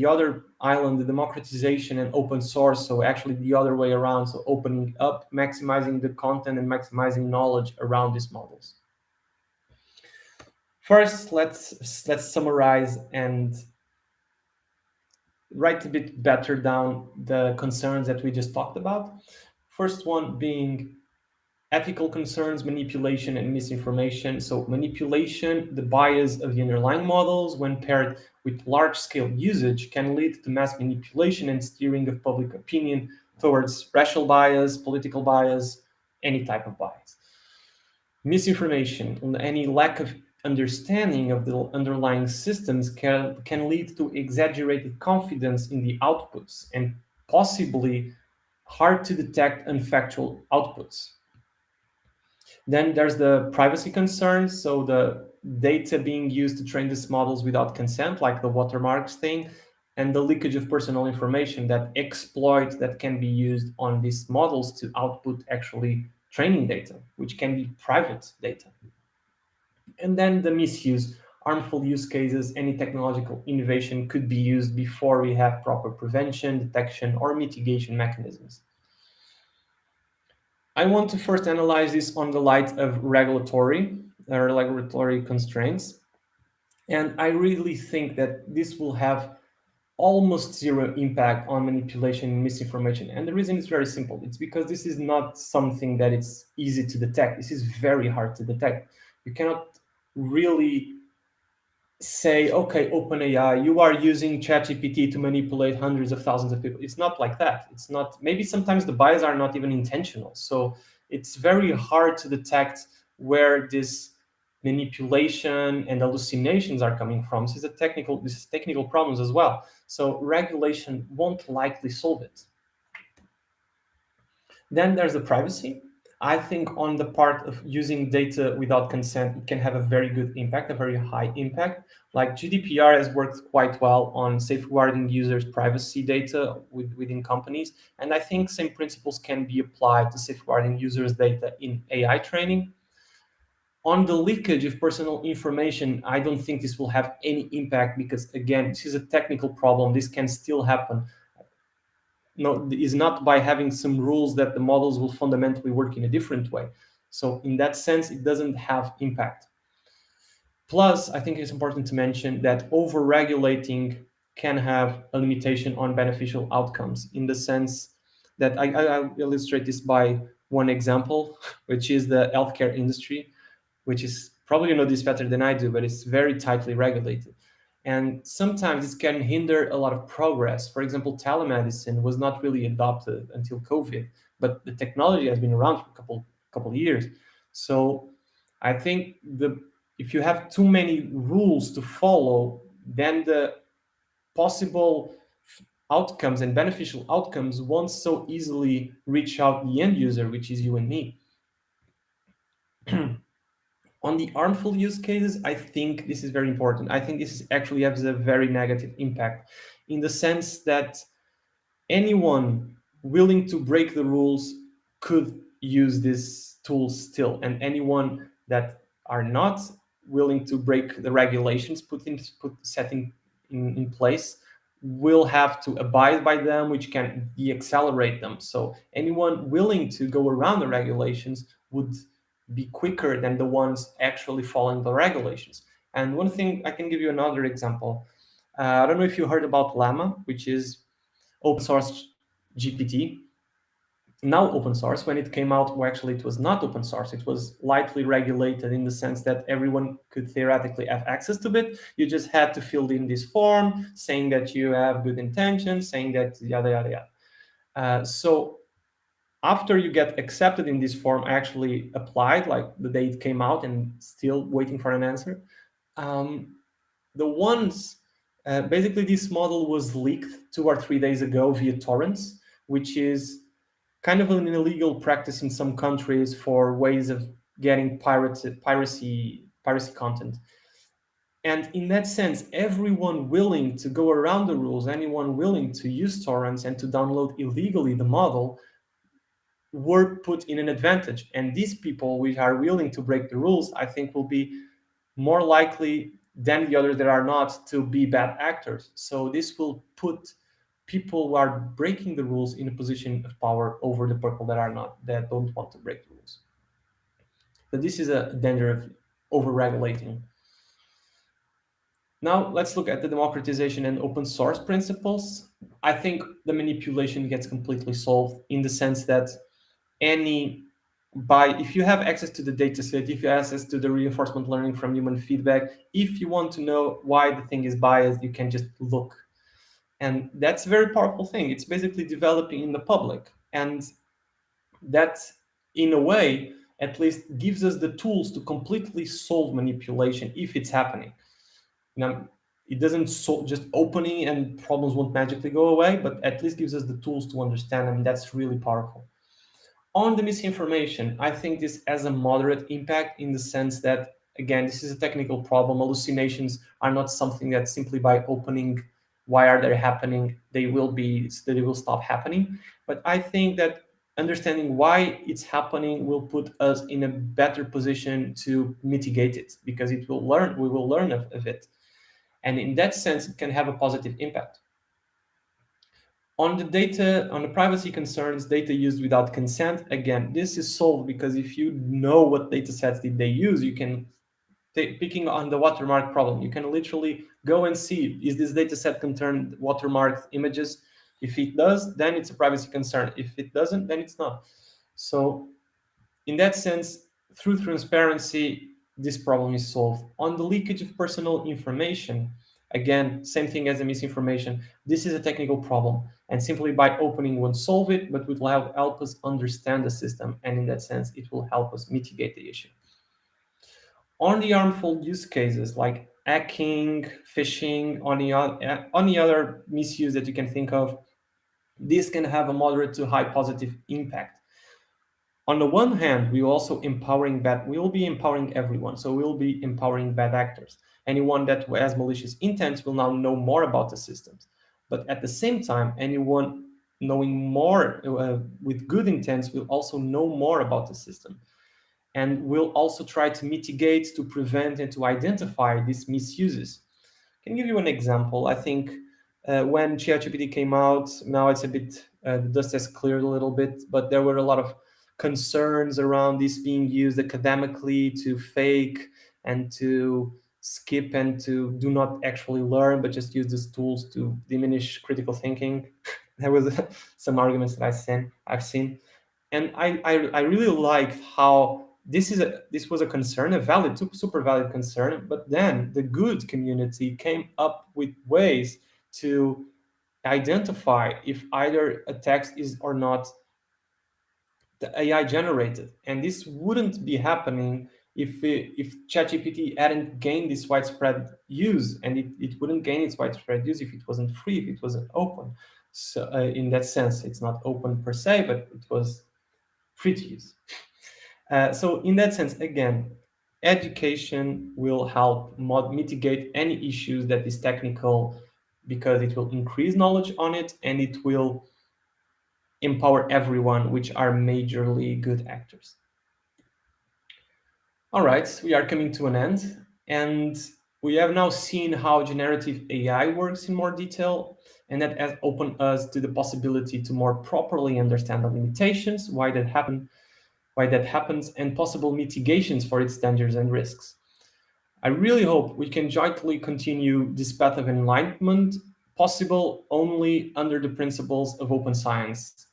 other island, the democratization and open source. So actually the other way around, so opening up, maximizing the content and maximizing knowledge around these models. First, let's summarize and write a bit better down the concerns that we just talked about. First one being ethical concerns, manipulation, and misinformation. So manipulation, the bias of the underlying models, when paired with large-scale usage, can lead to mass manipulation and steering of public opinion towards racial bias, political bias, any type of bias. Misinformation, any lack of understanding of the underlying systems can lead to exaggerated confidence in the outputs and possibly hard to detect unfactual outputs. Then there's the privacy concerns. So the data being used to train these models without consent, like the watermarks thing, and the leakage of personal information that can be used on these models to output actually training data, which can be private data. And then the misuse, harmful use cases, any technological innovation could be used before we have proper prevention, detection, or mitigation mechanisms. I want to first analyze this on the light of regulatory constraints. And I really think that this will have almost zero impact on manipulation and misinformation. And the reason is very simple. It's because this is not something that it's easy to detect. This is very hard to detect. You cannot really say, okay, OpenAI, you are using ChatGPT to manipulate hundreds of thousands of people. It's not like that. It's not, maybe sometimes the bias are not even intentional. So it's very hard to detect where this manipulation and hallucinations are coming from. This is technical problems as well. So regulation won't likely solve it. Then there's the privacy. I think on the part of using data without consent, it can have a very good impact, a very high impact. Like GDPR has worked quite well on safeguarding users' privacy data within companies. And I think same principles can be applied to safeguarding users' data in AI training. On the leakage of personal information, I don't think this will have any impact because, again, this is a technical problem. This can still happen. No, is not by having some rules that the models will fundamentally work in a different way. So in that sense, it doesn't have impact. Plus, I think it's important to mention that over-regulating can have a limitation on beneficial outcomes in the sense that I'll illustrate this by one example, which is the healthcare industry, which is probably you know this better than I do, but it's very tightly regulated. And sometimes this can hinder a lot of progress. For example, telemedicine was not really adopted until COVID, but the technology has been around for a couple of years. So I think the if you have too many rules to follow, then the possible outcomes and beneficial outcomes won't so easily reach out the end user, which is you and me. On the harmful use cases, I think this is very important. I think this is actually has a very negative impact in the sense that anyone willing to break the rules could use this tool still, and anyone that are not willing to break the regulations put setting in place will have to abide by them, which can de-accelerate them. So anyone willing to go around the regulations would be quicker than the ones actually following the regulations. And one thing, I can give you another example. I don't know if you heard about Llama, which is open source GPT. Now open source. When it came out, well, actually it was not open source. It was lightly regulated in the sense that everyone could theoretically have access to it. You just had to fill in this form saying that you have good intentions, saying that yada yada yada. So after you get accepted in this form, I actually applied like the day it came out and still waiting for an answer. Um, the ones Basically this model was leaked 2 or 3 days ago via torrents, which is kind of an illegal practice in some countries for ways of getting piracy content. And in that sense, everyone willing to go around the rules, anyone willing to use torrents and to download illegally the model were put in an advantage. And these people which are willing to break the rules, I think will be more likely than the others that are not to be bad actors. So this will put people who are breaking the rules in a position of power over the people that are not, that don't want to break the rules. So this is a danger of over-regulating. Now let's look at the democratization and open source principles. I think the manipulation gets completely solved in the sense that any by if you have access to the data set, if you have access to the reinforcement learning from human feedback, if you want to know why the thing is biased, you can just look. And that's a very powerful thing. It's basically developing in the public. And that, in a way, at least gives us the tools to completely solve manipulation if it's happening. Now, it doesn't just opening and problems won't magically go away, but at least gives us the tools to understand them. That's really powerful. On the misinformation, I think this has a moderate impact in the sense that, again, this is a technical problem. Hallucinations are not something that simply by opening why are they happening, they will stop happening. But I think that understanding why it's happening will put us in a better position to mitigate it because we will learn of it. And in that sense, it can have a positive impact. On the privacy concerns, data used without consent, again, this is solved because if you know what data sets did they use, you can, picking on the watermark problem, you can literally go and see, is this data set contain watermarked images? If it does, then it's a privacy concern. If it doesn't, then it's not. So in that sense, through transparency, this problem is solved. On the leakage of personal information, Again, same thing as the misinformation. This is a technical problem, and simply by opening won't solve it, but will help us understand the system, and in that sense, it will help us mitigate the issue. On the harmful use cases like hacking, phishing, on the other misuse that you can think of, this can have a moderate to high positive impact. On the one hand, we will be empowering everyone. So we'll be empowering bad actors. Anyone that has malicious intents will now know more about the systems. But at the same time, anyone knowing more with good intents will also know more about the system, and will also try to mitigate, to prevent, and to identify these misuses. Can give you an example. I think when ChatGPT came out, now it's a bit, the dust has cleared a little bit, but there were a lot of concerns around this being used academically to fake and to skip and to do not actually learn, but just use these tools to diminish critical thinking. There was some arguments that I've seen, and I really liked how this was a concern, a valid, super valid concern. But then the good community came up with ways to identify if either a text is or not the AI generated, and this wouldn't be happening if ChatGPT hadn't gained this widespread use, and it wouldn't gain its widespread use if it wasn't free, if it wasn't open. So in that sense, it's not open per se, but it was free to use. So in that sense, again, education will help mitigate any issues that is technical, because it will increase knowledge on it, and it will empower everyone, which are majorly good actors. All right, we are coming to an end, and we have now seen how generative AI works in more detail, and that has opened us to the possibility to more properly understand the limitations, why that happens, and possible mitigations for its dangers and risks. I really hope we can jointly continue this path of enlightenment, possible only under the principles of open science.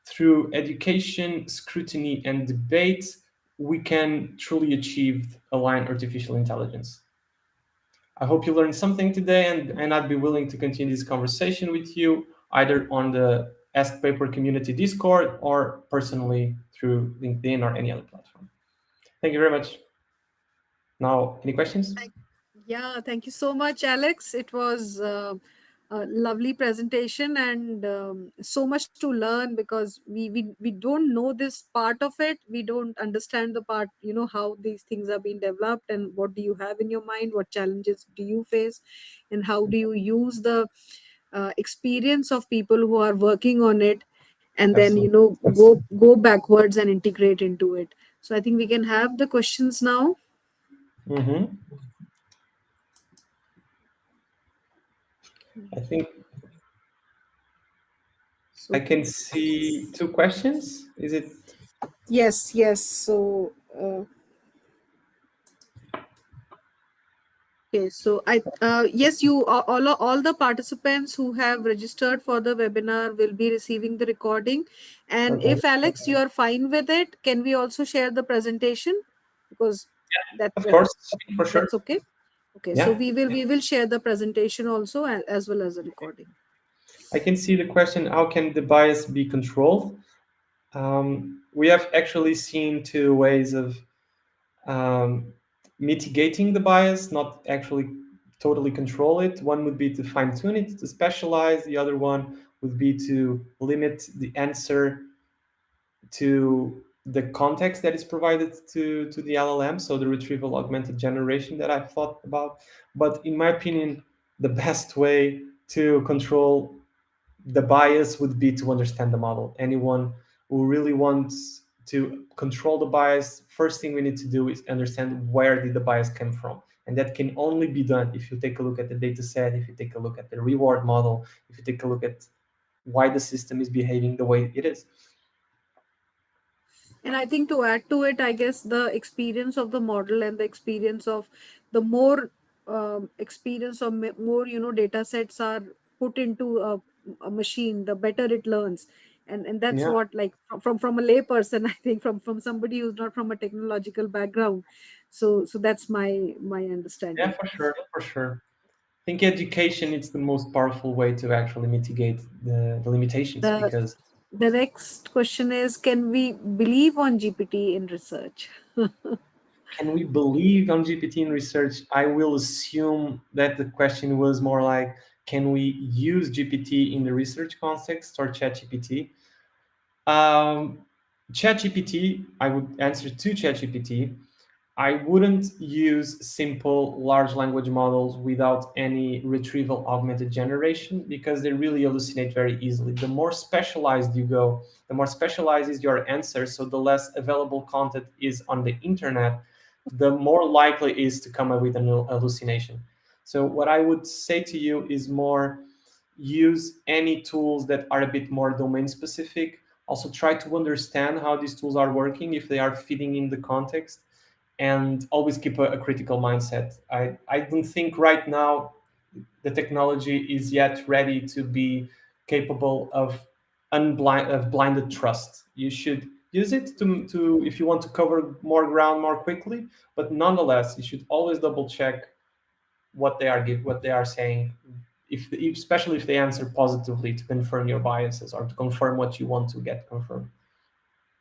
Through education, scrutiny, and debate, we can truly achieve aligned artificial intelligence. I hope you learned something today, and I'd be willing to continue this conversation with you either on the Ask Paper community Discord or personally through LinkedIn or any other platform. Thank you very much. Now, any questions? Thank, yeah, thank you so much, Alex. It was a lovely presentation, and so much to learn, because we don't know this part of it. We don't understand the part, how these things are being developed, and what do you have in your mind, what challenges do you face, and how do you use the experience of people who are working on it, and then Absolutely. go backwards and integrate into it. So I think we can have the questions now. Mm-hmm. I think I So can see two questions. Is it yes, yes. So okay, so yes, all the participants who have registered for the webinar will be receiving the recording. And okay? if Alex, you are fine with it, can we also share the presentation? Because that, Of that course, for sure. that's okay. Okay, so Yeah, we will share the presentation also, as well as the recording. I can see the question. How can the bias be controlled? We have actually seen two ways of um, mitigating the bias, not actually totally control it. One would be to fine tune it, to specialize. The other one would be to limit the answer to the context that is provided to the LLM, so the retrieval augmented generation that I've thought about. But in my opinion, the best way to control the bias would be to understand the model. Anyone who really wants to control the bias, first thing we need to do is understand where did the bias come from. And that can only be done if you take a look at the data set, if you take a look at the reward model, if you take a look at why the system is behaving the way it is. And I think, to add to it, I guess the experience of the model, and the experience of the more experience of more, data sets are put into a machine, the better it learns. And that's Yeah, what, like, from a lay person, I think, from somebody who's not from a technological background. So that's my yeah, understanding. for sure, for sure. think education is the most powerful way to actually mitigate the limitations, The because the next question is, can we believe on GPT in research? can we believe on GPT in research? I will assume that the question was more like, can we use GPT in the research context or ChatGPT? Um, ChatGPT, I would answer to ChatGPT. I wouldn't use simple large language models without any retrieval augmented generation because they really hallucinate very easily. The more specialized you go, the more specialized is your answer. So the less available content is on the internet, the more likely it is to come up with an hallucination. So what I would say to you is more use any tools that are a bit more domain specific. Also try to understand how these tools are working, if they are fitting in the context, and always keep a critical mindset. I don't think right now the technology is yet ready to be capable of blinded trust. You should use it to if you want to cover more ground more quickly, but nonetheless, you should always double check what they are saying, especially if they answer positively, to confirm your biases or to confirm what you want to get confirmed.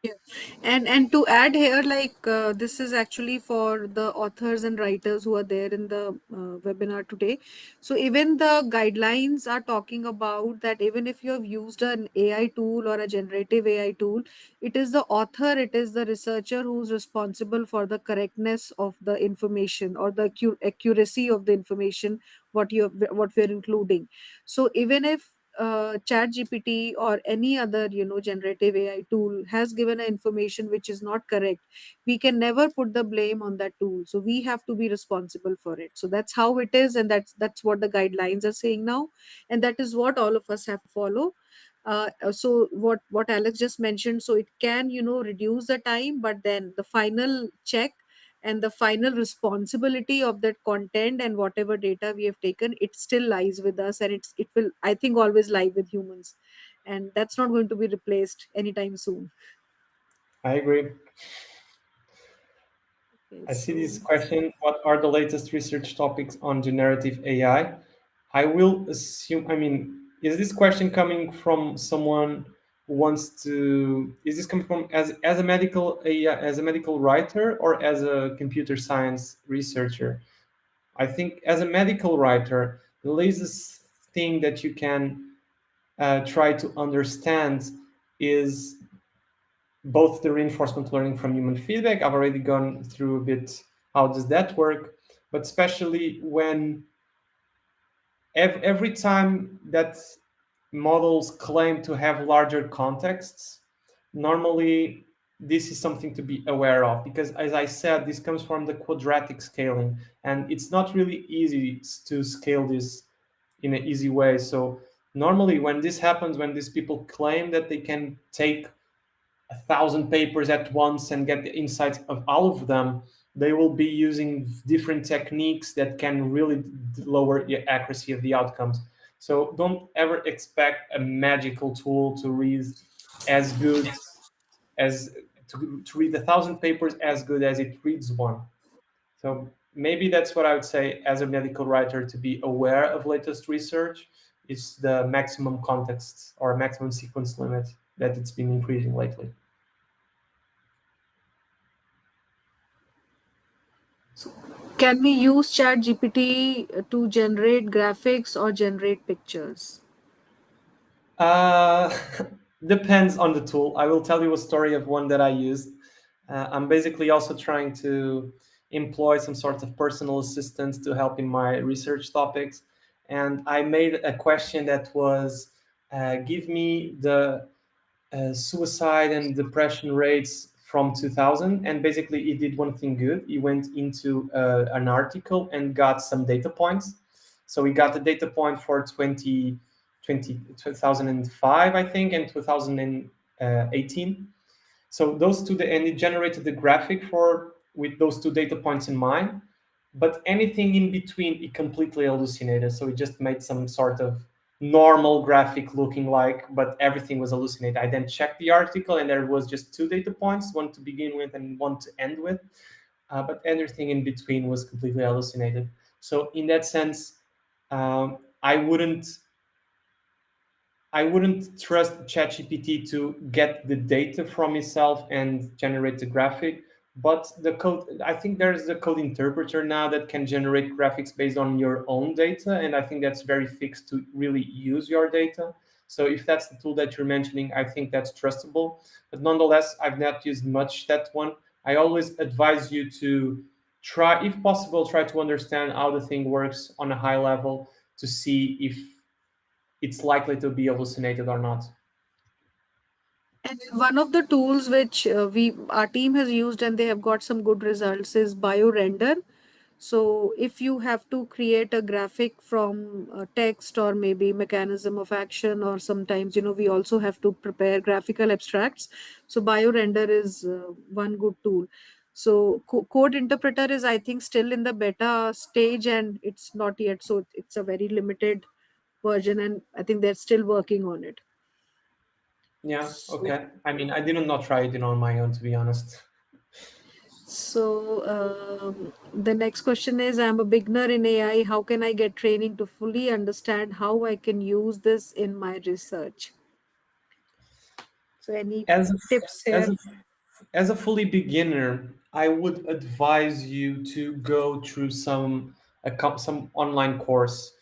Yeah. And to add here, like this is actually for the authors and writers who are there in the webinar today. So even the guidelines are talking about that even if you have used an AI tool or a generative AI tool, it is the author, it is the researcher who's responsible for the correctness of the information or the accuracy of the information what we're including. So even if chat gpt or any other generative ai tool has given an information which is not correct, we can never put the blame on that tool, so we have to be responsible for it. So that's how it is, and that's what the guidelines are saying now, and that is what all of us have to follow. So what alex just mentioned, so it can reduce the time, but then the final check and the final responsibility of that content and whatever data we have taken, it still lies with us, and it will, I think, always lie with humans, and that's not going to be replaced anytime soon. I agree. Okay, I see this so question. What are the latest research topics on generative AI? I will assume, I mean, is this question coming from someone who wants to, is this coming from as a medical AI, as a medical writer, or as a computer science researcher? I think as a medical writer, the latest thing that you can try to understand is both the reinforcement learning from human feedback. I've already gone through a bit how does that work, but especially when every time that models claim to have larger contexts, normally this is something to be aware of, because as I said, this comes from the quadratic scaling, and it's not really easy to scale this in an easy way. So normally when this happens, when these people claim that they can take 1,000 papers at once and get the insights of all of them, they will be using different techniques that can really lower the accuracy of the outcomes. So don't ever expect a magical tool to read as good as to read 1,000 papers as good as it reads one. So maybe that's what I would say as a medical writer, to be aware of latest research is the maximum context or maximum sequence limit that it's been increasing lately. can we use chat gpt to generate graphics or generate pictures? Uh, depends on the tool. I will tell you a story of one that I used. I'm basically also trying to employ some sort of personal assistant to help in my research topics. And I made a question that was give me the suicide and depression rates from 2000. And basically he did one thing good. He went into an article and got some data points. So we got the data point for 2005, I think, and 2018. So those two, and it generated the graphic for with those two data points in mind. But anything in between, it completely hallucinated. So it just made some sort of normal graphic looking like, but everything was hallucinated. I then checked the article, and there was just two data points, one to begin with and one to end with. But everything in between was completely hallucinated. So in that sense, I wouldn't trust ChatGPT to get the data from itself and generate the graphic. But the code, I think there's the code interpreter now that can generate graphics based on your own data, and I think that's very fixed to really use your data. So if that's the tool that you're mentioning, I think that's trustable. But nonetheless, I've not used much that one. I always advise you to try, if possible, try to understand how the thing works on a high level to see if it's likely to be hallucinated or not. And one of the tools which we our team has used and they have got some good results is biorender. So if you have to create a graphic from text or maybe mechanism of action, or sometimes we also have to prepare graphical abstracts. So biorender is one good tool. So code interpreter is, I think, still in the beta stage and it's not yet. So it's a very limited version, and I think they're still working on it. Yeah, So okay. I mean, I did not try it on my own, to be honest. The next question is, I'm a beginner in AI. How can I get training to fully understand how I can use this in my research? So, any As a, tips as here? a as a fully beginner, I would advise you to go through some online course.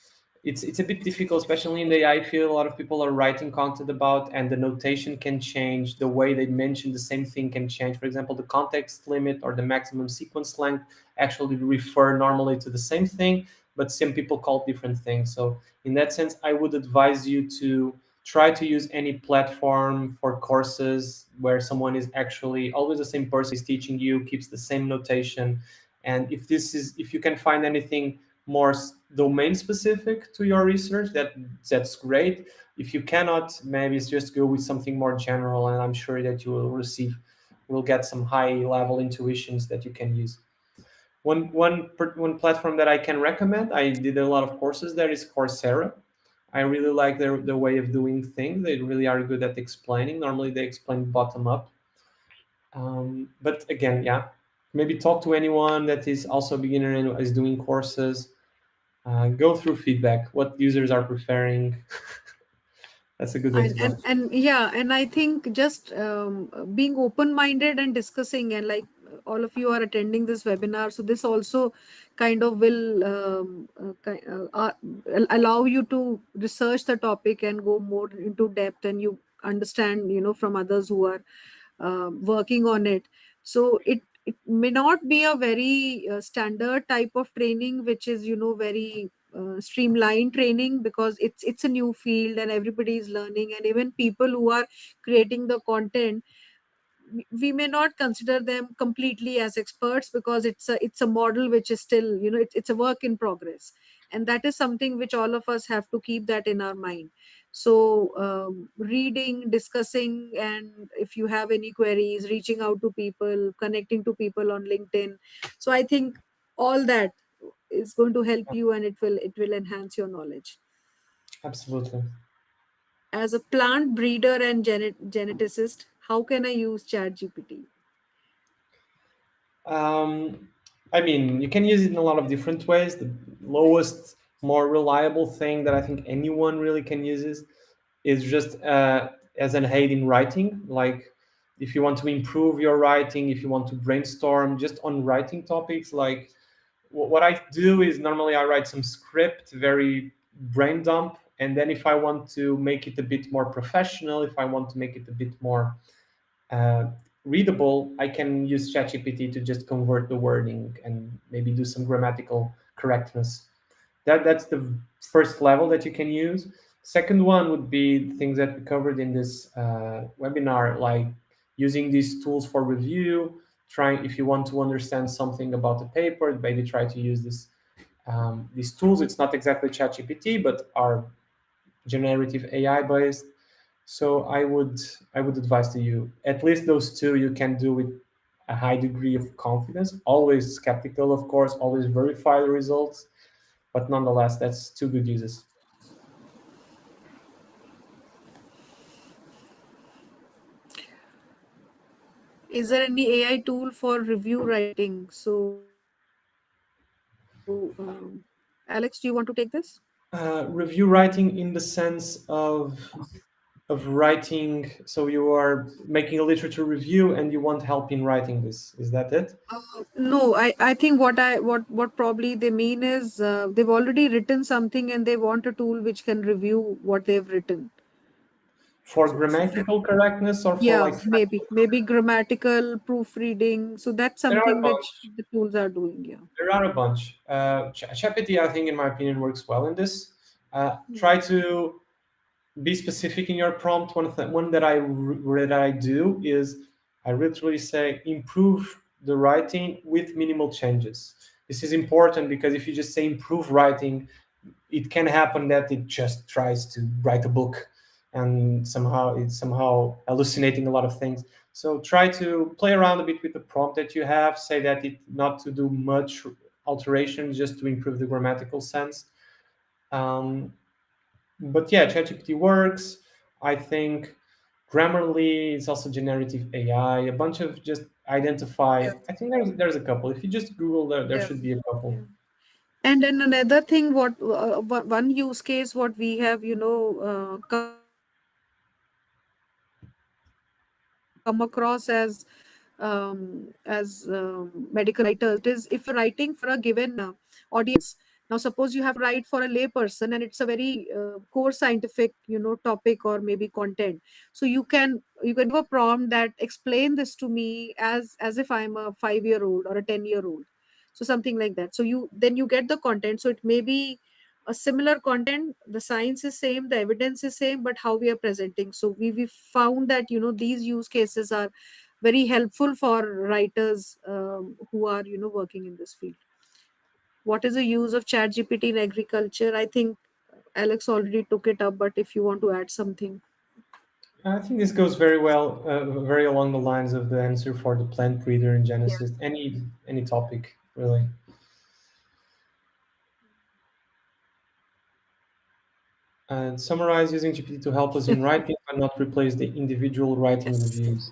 It's a bit difficult, especially in the AI field. A lot of people are writing content about, and the notation can change. The way they mention the same thing can change. For example, the context limit or the maximum sequence length actually refer normally to the same thing, but some people call different things. So in that sense, I would advise you to try to use any platform for courses where someone is actually always the same person is teaching you, keeps the same notation. And if you can find anything more domain specific to your research, that's great. If you cannot, maybe it's just go with something more general, and I'm sure that you will get some high level intuitions that you can use. One platform that I can recommend, I did a lot of courses there, is Coursera. I really like the way of doing things. They really are good at explaining. Normally they explain bottom up. But again, yeah, maybe talk to anyone that is also a beginner and is doing courses. Go through feedback, what users are preferring. That's a good way to go. And yeah, and I think just being open minded and discussing, and like all of you are attending this webinar, so this also kind of will allow you to research the topic and go more into depth, and you understand from others who are working on it. So it may not be a very standard type of training which is very streamlined training, because it's a new field and everybody is learning, and even people who are creating the content, we may not consider them completely as experts, because it's a model which is still it's a work in progress, and that is something which all of us have to keep that in our mind. So reading, discussing, and if you have any queries, reaching out to people, connecting to people on LinkedIn. So I think all that is going to help you, and it will enhance your knowledge. Absolutely. As a plant breeder and geneticist, how can I use chat gpt? Um, I mean, you can use it in a lot of different ways. The lowest, more reliable thing that I think anyone really can use is just as an aid in writing. Like, if you want to improve your writing, if you want to brainstorm just on writing topics, like what I do is normally I write some script, very brain dump, and then if I want to make it a bit more professional, if I want to make it a bit more uh, readable, I can use ChatGPT to just convert the wording and maybe do some grammatical correctness. That's the first level that you can use. Second one would be things that we covered in this webinar, like using these tools for review. Trying, if you want to understand something about the paper, maybe try to use these tools. It's not exactly ChatGPT, but are generative AI based. So I would advise to you at least those two you can do with a high degree of confidence. Always skeptical, of course. Always verify the results, but nonetheless, that's two good uses. Is there any AI tool for review writing? So, Alex, do you want to take this? Review writing in the sense of writing. So you are making a literature review and you want help in writing this. Is that it? No, I think what probably they mean is they've already written something and they want a tool which can review what they've written. For So grammatical correctness or for yeah, like maybe grammatical proofreading. So that's there are a something which bunch. the tools are doing. Yeah. There are a bunch. ChatGPT, I think, in my opinion, works well in this. Hmm. Try to be specific in your prompt. One that I do is I literally say improve the writing with minimal changes. This is important because if you just say improve writing, it can happen that it just tries to write a book and somehow it's somehow hallucinating a lot of things. So try to play around a bit with the prompt that you have, say that it not to do much alteration, just to improve the grammatical sense. um, but yeah, ChatGPT works. I think Grammarly is also generative AI. A bunch of just identify. Yeah. I think there's a couple. If you just Google, there Yeah. should be a couple. Yeah. And then another thing, what one use case, what we have, come across as medical writers, it is if you're writing for a given audience. Now, suppose you have to write for a layperson, and it's a very core scientific, topic or maybe content. So you can give a prompt that explain this to me as if I'm a 5-year-old or a 10-year-old. So something like that. So you get the content. So it may be a similar content, the science is same, the evidence is same, but how we are presenting. So we found that these use cases are very helpful for writers who are working in this field. What is the use of chat gpt in agriculture? I think Alex already took it up, but if you want to add something. I think this goes very well, very along the lines of the answer for the plant breeder in Yeah. Genesis. Any topic really. And summarize using GPT to help us in writing, but not replace the individual writing Yes. reviews.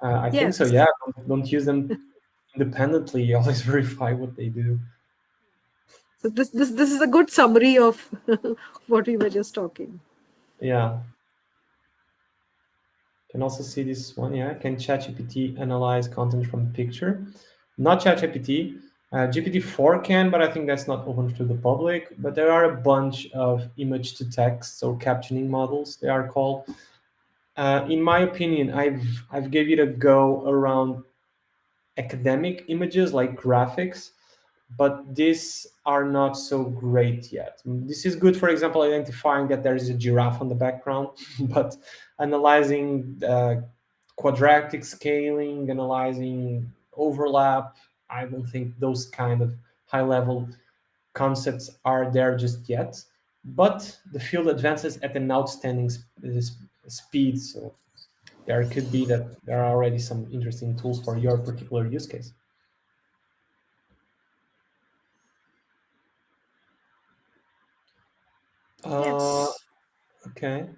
I think so. Yes. Yeah, don't use them independently. Always verify what they do. So this is a good summary of what we were just talking. Yeah. Can also see this one. Yeah. Can ChatGPT analyze content from picture? Not ChatGPT. GPT-4 can, but I think that's not open to the public. But there are a bunch of image to text or captioning models. They are called. In my opinion, I've gave it a go around academic images like graphics, but these are not so great yet. This is good, for example, identifying that there is a giraffe on the background, but analyzing quadratic scaling, analyzing overlap, I don't think those kind of high level concepts are there just yet. But the field advances at an outstanding speed, so there could be that there are already some interesting tools for your particular use case. Uh, Yes. okay.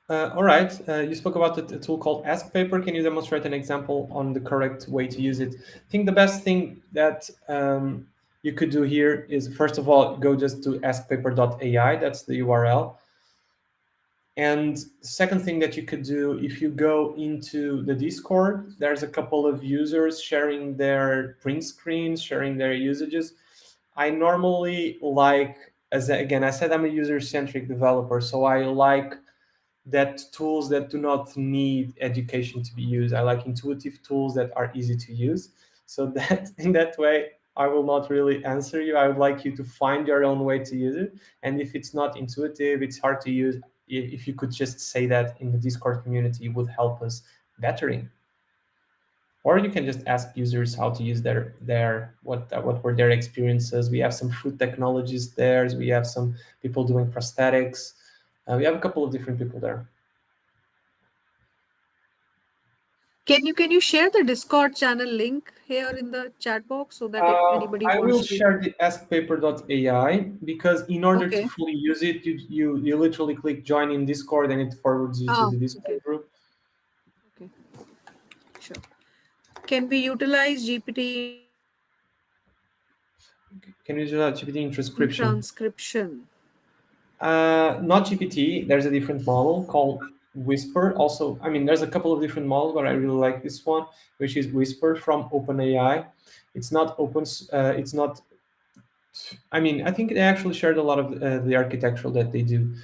All right. You spoke about a tool called Ask Paper. Can you demonstrate an example on the correct way to use it? I think the best thing that you could do here is, first of all, go just to askpaper.ai. That's the URL. And the second thing that you could do, if you go into the Discord, there's a couple of users sharing their print screens, sharing their usages. I normally like, as again, I said I'm a user-centric developer, so I like that tools that do not need education to be used. I like intuitive tools that are easy to use. So that in that way, I will not really answer you. I would like you to find your own way to use it. And if it's not intuitive, it's hard to use, if you could just say that in the Discord community, it would help us bettering. Or you can just ask users how to use their what were their experiences. We have some food technologists there. We have some people doing prosthetics. We have a couple of different people there. Can you share the Discord channel link here in the chat box so that if anybody I will wants to? share the askpaper.ai because in order to Okay. fully use it, you literally click join in Discord and it forwards you to Ah, the okay. Discord group. Okay. Sure. Can we utilize GPT in writing? Can you use GPT in In transcription? transcription. Not GPT. There's a different model called Whisper. Also, I mean, there's a couple of different models, but I really like this one, which is Whisper from OpenAI. It's not open. It's not. I mean, I think they actually shared a lot of the architectural that they do.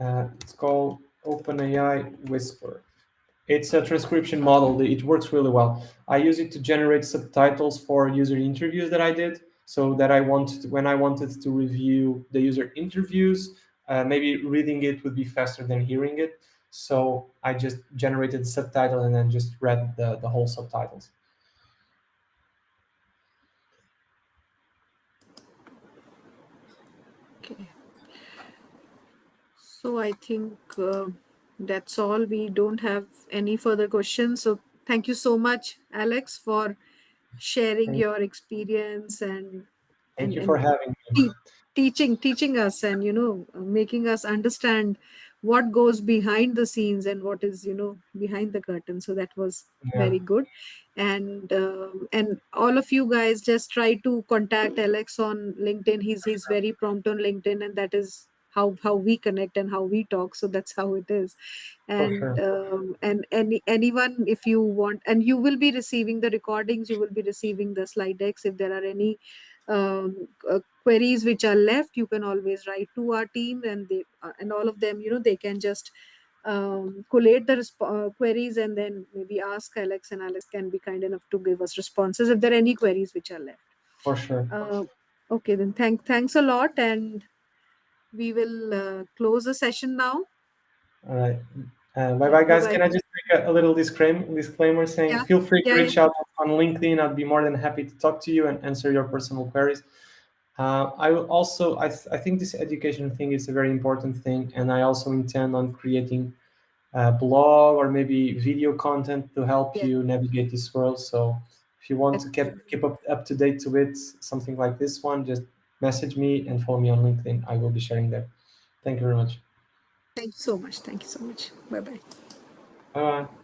It's called OpenAI Whisper. It's a transcription model. It works really well. I use it to generate subtitles for user interviews that I did. So that I wanted, when I wanted to review the user interviews, maybe reading it would be faster than hearing it. So I just generated the subtitle and then just read the whole subtitles. Okay. So I think that's all. We don't have any further questions. So thank you so much, Alex, for sharing Thank, your experience and thank and you for and having me. te- teaching us, and making us understand what goes behind the scenes and what is behind the curtain. So that was Yeah, very good. And all of you guys, just try to contact Alex on LinkedIn. He's very prompt on LinkedIn, and that is how we connect and how we talk. So that's how it is. for And sure. anyone, if you want, and you will be receiving the recordings, you will be receiving the slide decks. If there are any queries which are left, you can always write to our team, and they and all of them, they can just collate the queries, and then maybe ask Alex, and Alex can be kind enough to give us responses if there are any queries which are left. For sure. uh, okay, then thanks a lot, and we will close the session now. All right. Bye Yeah, bye, bye guys. bye. Can I just make a little disclaimer saying Yeah, feel free to yeah, yeah. reach out on LinkedIn. I'd be more than happy to talk to you and answer your personal queries. I will also, I think this education thing is a very important thing, and I also intend on creating a blog or maybe video content to help Yes, you navigate this world. So if you want that's to very keep up to date to it, something like this one, just message me and follow me on LinkedIn. I will be sharing there. Thank you very much. Thank you so much. Thank you so much. Bye bye. Bye bye.